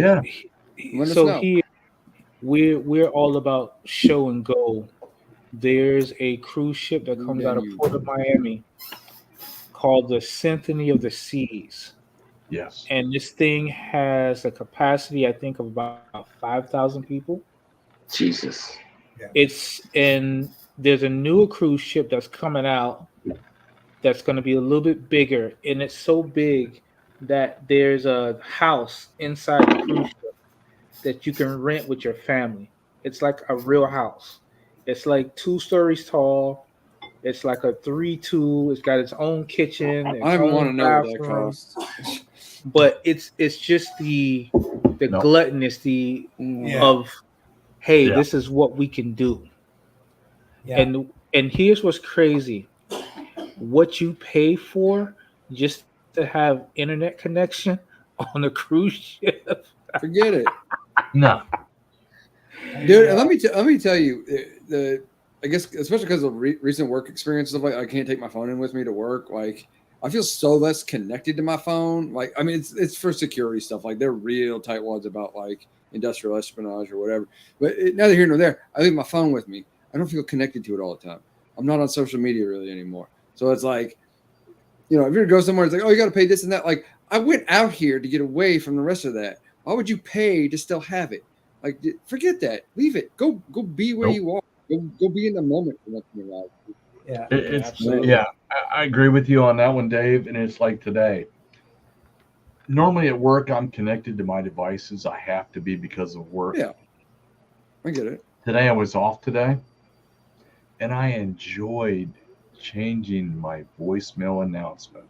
here we're all about show and go. There's a cruise ship that comes out of Port of Miami called the Symphony of the Seas. Yes. And this thing has a capacity, I think, of about 5,000 people. Jesus. Yeah. There's a newer cruise ship that's coming out that's going to be a little bit bigger, and it's so big that there's a house inside the cruise ship that you can rent with your family. It's like a real house. It's like 2 stories tall. It's like a 3-2. It's got its own kitchen. I don't want to know what that costs. But it's just the gluttonous of, hey, this is what we can do. Yeah. And here's what's crazy. What you pay for just to have internet connection on a cruise ship. Forget it. No. Dude, and let me tell you, I guess especially because of recent work experiences, like I can't take my phone in with me to work. Like I feel so less connected to my phone. Like I mean, it's for security stuff. Like they're real tightwads about like industrial espionage or whatever. But neither here nor there. I leave my phone with me. I don't feel connected to it all the time. I'm not on social media really anymore. So it's like, if you're gonna go somewhere, it's like, oh, you got to pay this and that. Like I went out here to get away from the rest of that. Why would you pay to still have it? Like, forget that. Leave it. Go be where you are. Go be in the moment for once in your life. Yeah, I agree with you on that one, Dave. And it's like today. Normally at work, I'm connected to my devices. I have to be because of work. Yeah, I get it. Today I was off today, and I enjoyed changing my voicemail announcement.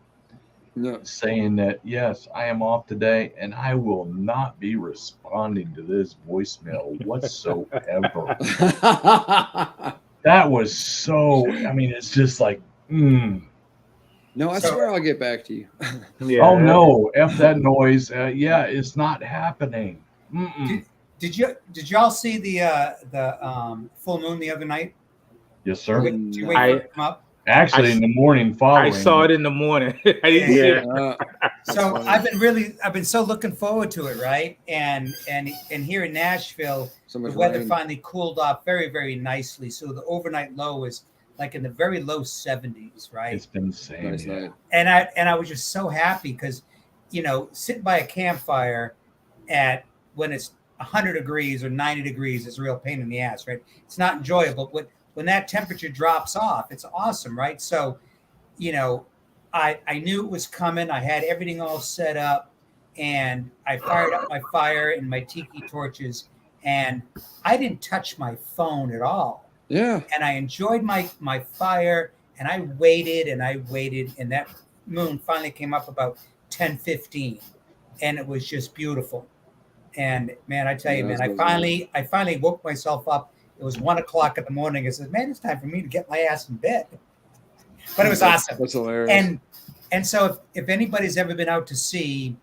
Saying that, yes, I am off today and I will not be responding to this voicemail whatsoever. That was it's just like, No, I swear I'll get back to you. Oh, no, F that noise. It's not happening. Did y'all see the full moon the other night? Yes, sir. Did you wait for it to come up? Actually, in the morning following. I saw it in the morning. I didn't see it. So I've been so looking forward to it, right? And here in Nashville, the weather finally cooled off very, very nicely. So the overnight low is like in the very low 70s, right? It's been the same. Nice Yeah. night. And I was just so happy because, sitting by a campfire when it's 100 degrees or 90 degrees is a real pain in the ass, right? It's not enjoyable. But when that temperature drops off, it's awesome, right? So, I knew it was coming. I had everything all set up, and I fired up my fire and my tiki torches, and I didn't touch my phone at all. Yeah. And I enjoyed my fire, and I waited, and that moon finally came up about 10:15, and it was just beautiful. And man, I tell you, man, I finally woke myself up. It was 1:00 in the morning. I said, man, it's time for me to get my ass in bed. But it was awesome. That's hilarious. And so if anybody's ever been out to sea,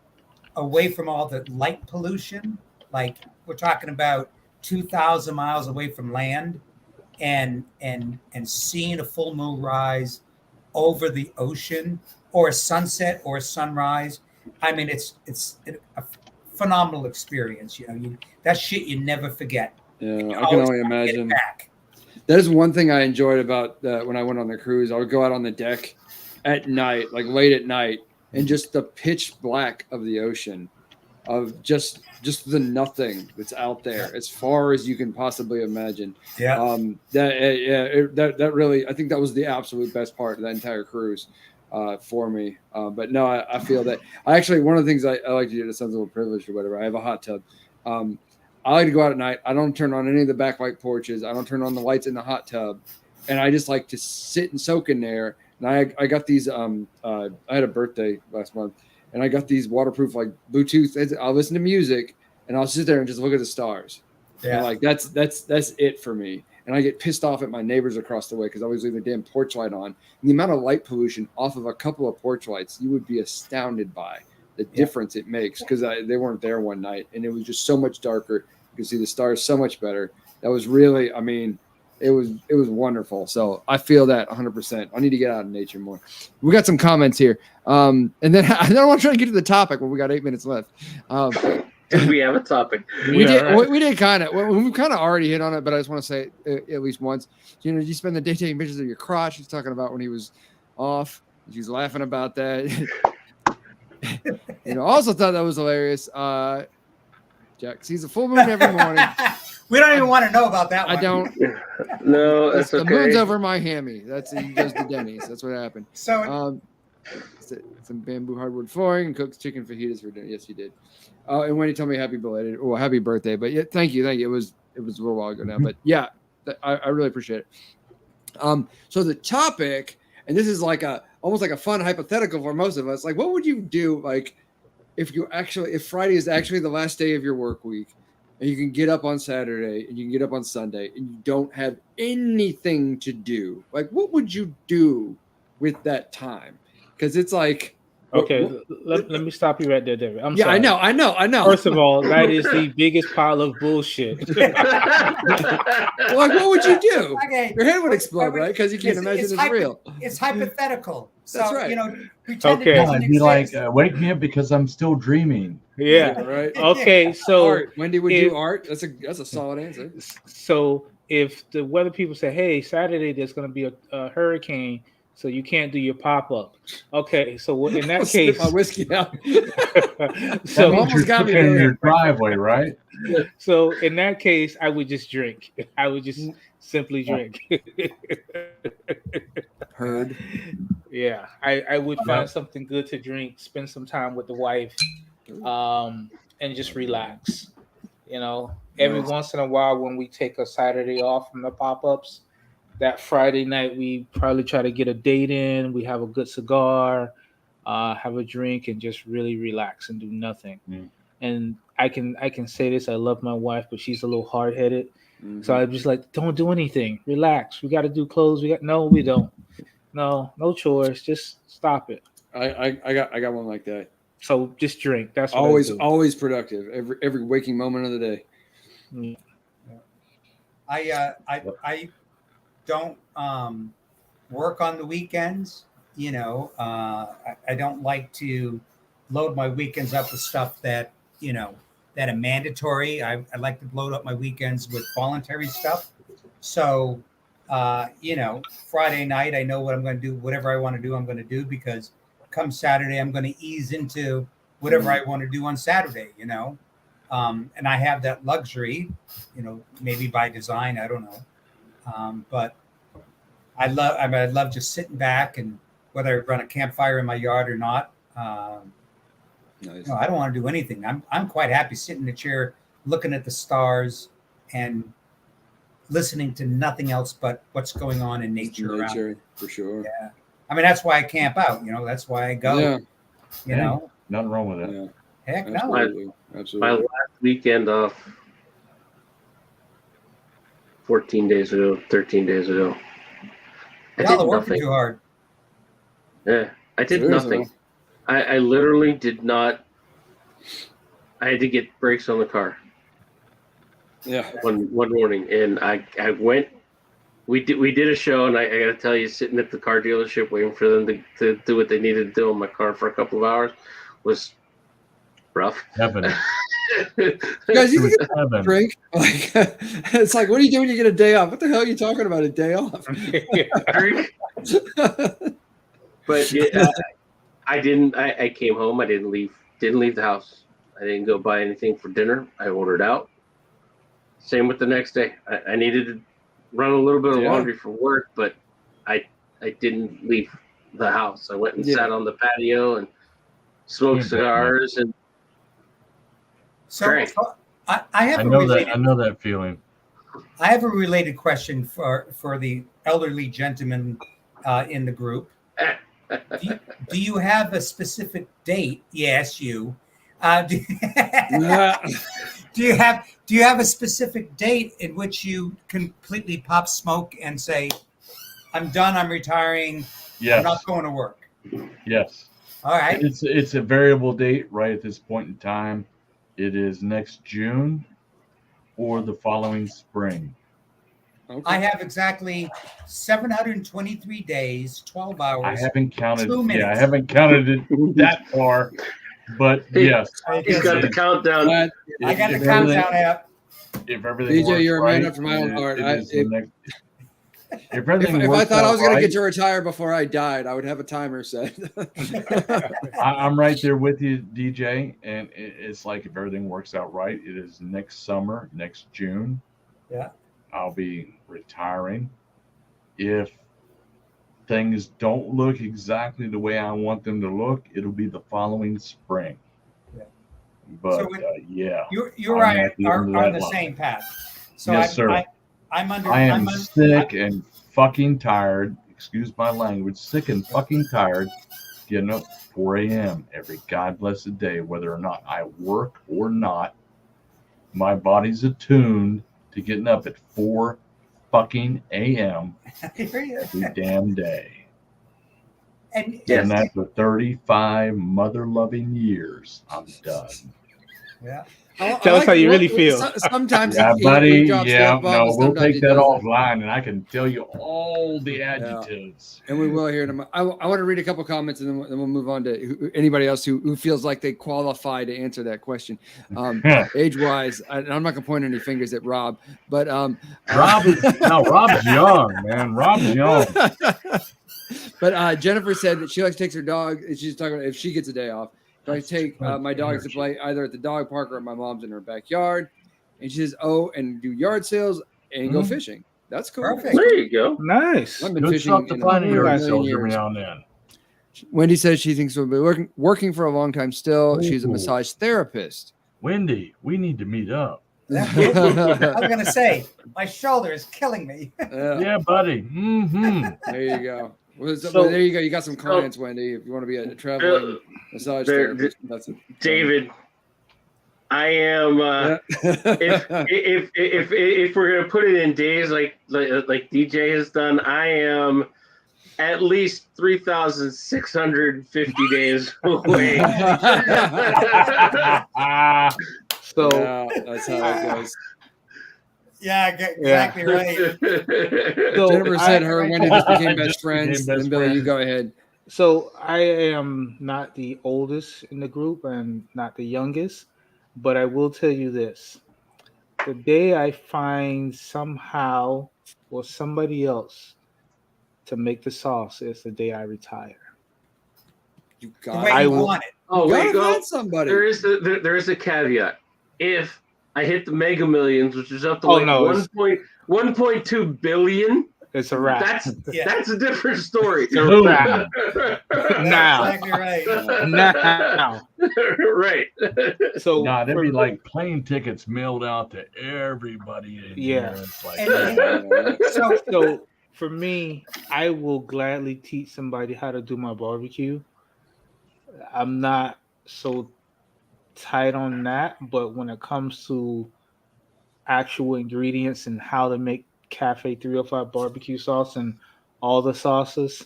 away from all the light pollution, like we're talking about 2,000 miles away from land, and seeing a full moon rise over the ocean, or a sunset or a sunrise, I mean, it's a phenomenal experience. That shit you never forget. Yeah, I can only imagine. That is one thing I enjoyed about when I went on the cruise. I would go out on the deck at night, like late at night, and just the pitch black of the ocean, of just the nothing that's out there as far as you can possibly imagine. Yeah. That really, I think that was the absolute best part of that entire cruise for me. But no, I feel that one of the things I like to do, that sounds a little privileged or whatever. I have a hot tub. I like to go out at night. I don't turn on any of the backlight porches. I don't turn on the lights in the hot tub. And I just like to sit and soak in there. And I got these, I had a birthday last month, and I got these waterproof, like Bluetooth. I'll listen to music and I'll sit there and just look at the stars. Yeah. And like, that's it for me. And I get pissed off at my neighbors across the way because I always leave the damn porch light on. And the amount of light pollution off of a couple of porch lights, you would be astounded by the difference it makes, because they weren't there one night and it was just so much darker. You could see the stars so much better. That was really, I mean, it was wonderful. So I feel that 100%. I need to get out in nature more. We got some comments here. And then I want to try to get to the topic when we got 8 minutes left. We have a topic. We did kind of. Well, we kind of already hit on it, but I just want to say it at least once. You spend the day taking pictures of your crotch. He's talking about when he was off. She's laughing about that. Also thought that was hilarious. Jack sees a full moon every morning. We don't even want to know about that one. I don't. No, that's okay. The moon's over my hammy. He goes to Denny's. That's what happened. So some bamboo hardwood flooring and cooks chicken fajitas for dinner. Yes, you did. And Wendy told me happy birthday. But yeah, thank you. It was a little while ago now, but yeah, I really appreciate it. So the topic, and this is like almost like a fun hypothetical for most of us. Like, what would you do, like, if Friday is actually the last day of your work week, and you can get up on Saturday and you can get up on Sunday and you don't have anything to do? Like, what would you do with that time? Because it's like, okay, let me stop you right there, David. I'm sorry. I know. First of all, that is the biggest pile of bullshit. Like, what would you do? Okay. Your head would explode, right? Because you can't imagine it's real. It's hypothetical. So, that's right. Pretend it doesn't I'd be exist. like, wake me up because I'm still dreaming. Yeah. Right. Okay. So, art. Wendy would do art. That's a solid answer. So if the weather people say, "Hey, Saturday there's going to be a hurricane, so you can't do your pop-up." Okay, so in that case, my whiskey out. So almost got me in your driveway, right? So in that case, I would just drink. I would just simply drink. Heard. Yeah, I would find something good to drink, spend some time with the wife, and just relax. Every once in a while when we take a Saturday off from the pop-ups, that Friday night we probably try to get a date in. We have a good cigar, have a drink, and just really relax and do nothing. And I can say this: I love my wife, but she's a little hard-headed. Mm-hmm. So I'm just like, don't do anything. Relax. We got to do clothes. No, we don't. No chores. Just stop it. I got one like that. So just drink. That's what always productive. Every waking moment of the day. Mm. I don't work on the weekends. I don't like to load my weekends up with stuff that are mandatory. I like to load up my weekends with voluntary stuff. So Friday night, I know what I'm going to do. Whatever I want to do, I'm going to do, because come Saturday, I'm going to ease into whatever I want to do on Saturday, and I have that luxury, maybe by design, I don't know. But I love just sitting back, and whether I run a campfire in my yard or not, Nice. I don't want to do anything. I'm quite happy sitting in a chair, looking at the stars, and listening to nothing else but what's going on in nature around me. For sure. Yeah. I mean, that's why I camp out, that's why I go, Nothing wrong with that. Yeah. Heck no. Absolutely. My Absolutely. last weekend off 14 days ago, 13 days ago. Y'all are working too hard. Yeah, I did Seriously? nothing. I literally did not. I had to get brakes on the car Yeah. one morning, and I went. We did a show, and I got to tell you, sitting at the car dealership waiting for them to do what they needed to do on my car for a couple of hours was rough. Heaven. Guys, you It was can heaven. drink. Like, it's like, what do you do when you get a day off? What the hell are you talking about? A day off? Drink. But yeah, I didn't. I came home. I didn't leave. Didn't leave the house. I didn't go buy anything for dinner. I ordered out. Same with the next day. I needed to run a little bit of laundry for work, but I didn't leave the house. I went and sat on the patio and smoked cigars and drank. So I have I know that feeling. I have a related question for the elderly gentleman in the group. Do you have a specific date? Yes, you. Do you have a specific date in which you completely pop smoke and say, "I'm done. I'm retiring. Yes. I'm not going to work"? Yes. All right. It's a variable date right at this point in time. It is next June or the following spring. Okay. I have exactly 723 days, 12 hours. I haven't counted. 2 minutes. Yeah, I haven't counted it that far, but yes. He's got the countdown. I got the countdown app. If everything DJ, works you're a right, man after my own heart. If everything If works I thought I was going to right, get to retire before I died, I would have a timer set. I'm right there with you, DJ. And it's like, if everything works out right, it is next summer, next June. Yeah. I'll be retiring. If things don't look exactly the way I want them to look, it'll be the following spring. Yeah. But So yeah, you're right. Are on the same path. So yes, sir. I'm under. I am sick and fucking tired. Excuse my language. Sick and fucking tired. Getting up 4 a.m. every god blessed day, whether or not I work or not. My body's attuned to getting up at 4 fucking a.m. every damn day. And after 35 mother-loving years, I'm done. Yeah. Tell us how you really feel. Sometimes, buddy. drops Yeah, the no, F-bombs, we'll sometimes take he that doesn't. offline, and I can tell you all the adjectives. And we will hear them. I want to read a couple comments, and then we'll move on to anybody else who feels like they qualify to answer that question. Age-wise, I'm not going to point any fingers at Rob, but Rob's young, man. Rob's young. But Jennifer said that she likes to take her dog. She's talking about if she gets a day off. So I take my dogs to play either at the dog park or at my mom's in her backyard. And she says, and do yard sales and go fishing. That's cool. Perfect. There you go. Nice. I've been Good fishing stuff to in find in a yard million sales every years. now and then. Wendy says she thinks we'll be working for a long time still. She's a Ooh. massage therapist. Wendy, we need to meet up. I was going to say, my shoulder is killing me. Yeah, buddy. Mm-hmm. There you go. Well, So- there you go. You got some clients, Wendy. If you want to be a traveling massage therapist, that's it. David, I am. If we're gonna put it in days like DJ has done, I am at least 3,650 days away. So that's how it goes. Yeah, exactly right. So Jennifer said her and Wendy just became best Just friends. became best And Billy, you friends. go ahead. So I am not the oldest in the group and not the youngest, but I will tell you this. The day I find somehow or somebody else to make the sauce is the day I retire. You The got way you will- want it. Oh, you wait, gotta go. find somebody. There is a caveat. If I hit the Mega Millions, which is up to Oh, like no, it's- 1.2 billion, It's a wrap. that's a different story. It's a wrap. Now. Exactly right. Now. Right. So Nah, there'd for- be like plane tickets mailed out to everybody in Yeah. here. It's like, So for me, I will gladly teach somebody how to do my barbecue. I'm not so tight on that, but when it comes to actual ingredients and how to make Cafe 305 barbecue sauce and all the sauces,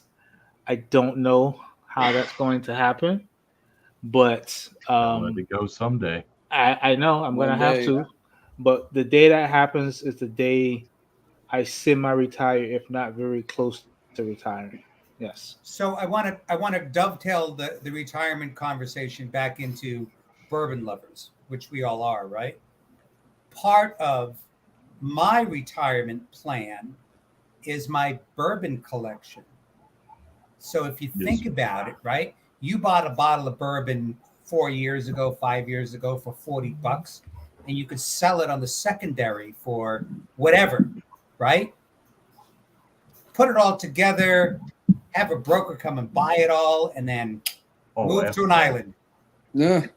I don't know how that's going to happen. But I'll let it go someday. I know I'm One gonna have day. to. But the day that happens is the day I semi-retire, if not very close to retiring. Yes. So I want to dovetail the retirement conversation back into bourbon lovers, which we all are, right? Part of my retirement plan is my bourbon collection. So if you think about it, right? You bought a bottle of bourbon 4 years ago, 5 years ago for $40, and you could sell it on the secondary for whatever, right? Put it all together, have a broker come and buy it all, and then move to an island. Yeah.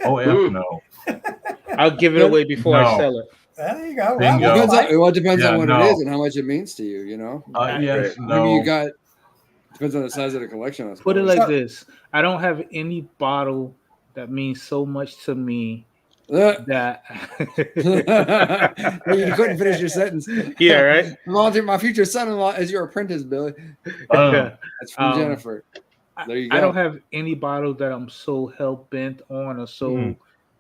Oh, F no. I'll give it away before I No. sell it. There you go. Bingo. Well, It depends Yeah, on what no. it is and how much it means to you, you know? Yes, Right. no. Maybe you got, depends on the size of the collection. I Put it suppose. like this. I don't have any bottle that means so much to me that You couldn't finish your sentence. Yeah, right? My future son-in-law is your apprentice, Billy. That's from Jennifer. There you go. I don't have any bottle that I'm so hell-bent on or so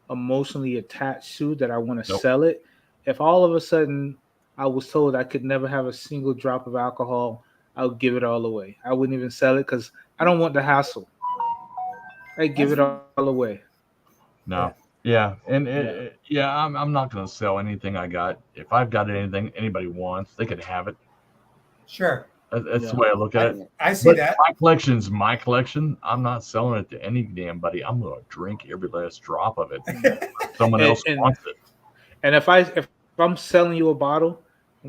emotionally attached to that I want to sell it. If all of a sudden I was told I could never have a single drop of alcohol, I would give it all away. I wouldn't even sell it because I don't want the hassle. I give it all away. No. Yeah. And I'm not going to sell anything I got. If I've got anything anybody wants, they could have it. sure. That's the way I look at it. I see that. My collection's my collection. I'm not selling it to any damn buddy. I'm going to drink every last drop of it. Someone else wants it. And if I'm selling you a bottle,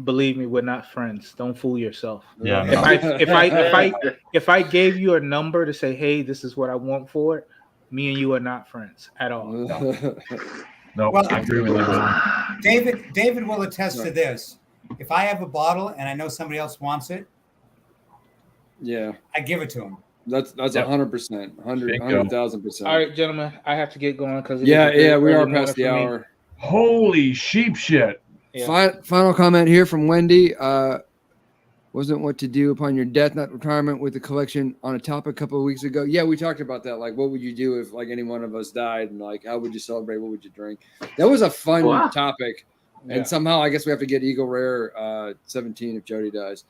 believe me, we're not friends. Don't fool yourself. Yeah. If I gave you a number to say, hey, this is what I want for it, me and you are not friends at all. No, Well, I agree with you. David will attest to this. If I have a bottle and I know somebody else wants it, Yeah, I give it to him. that's 100%, 100,000%. All right, gentlemen, I have to get going because we are past the hour. Holy sheep shit. Yeah. Final comment here from Wendy. Wasn't what to do upon your death, not retirement, with the collection on a topic a couple of weeks ago. Yeah, we talked about that. Like, what would you do if like any one of us died, and like, how would you celebrate? What would you drink? That was a fun topic, and somehow I guess we have to get Eagle Rare 17 if Jody dies.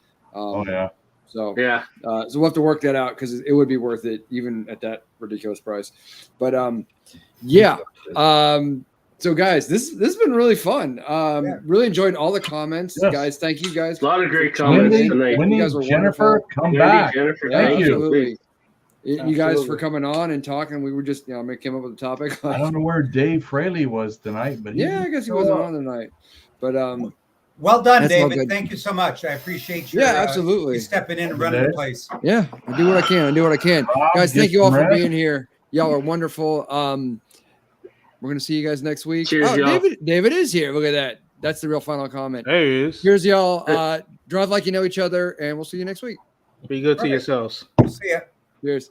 So we'll have to work that out because it would be worth it even at that ridiculous price. But so guys, this has been really fun. Really enjoyed all the comments, guys. Thank you guys. A lot of great comments tonight. You guys were Jennifer, wonderful. come back. Jennifer, Thank you. Absolutely. You guys for coming on and talking. We were just, came up with a topic. I don't know where Dave Fraley was tonight, but I guess he wasn't on tonight. But well done, that's all David. good. Thank you so much. I appreciate you. Absolutely. You stepping in and running the place. Yeah, I do what I can. Guys, thank you all for being here. Y'all are wonderful. We're gonna see you guys next week. Cheers, y'all. David is here. Look at that. That's the real final comment. There he is. Cheers, y'all. Drive like you know each other, and we'll see you next week. Be good to yourselves. See ya. Cheers.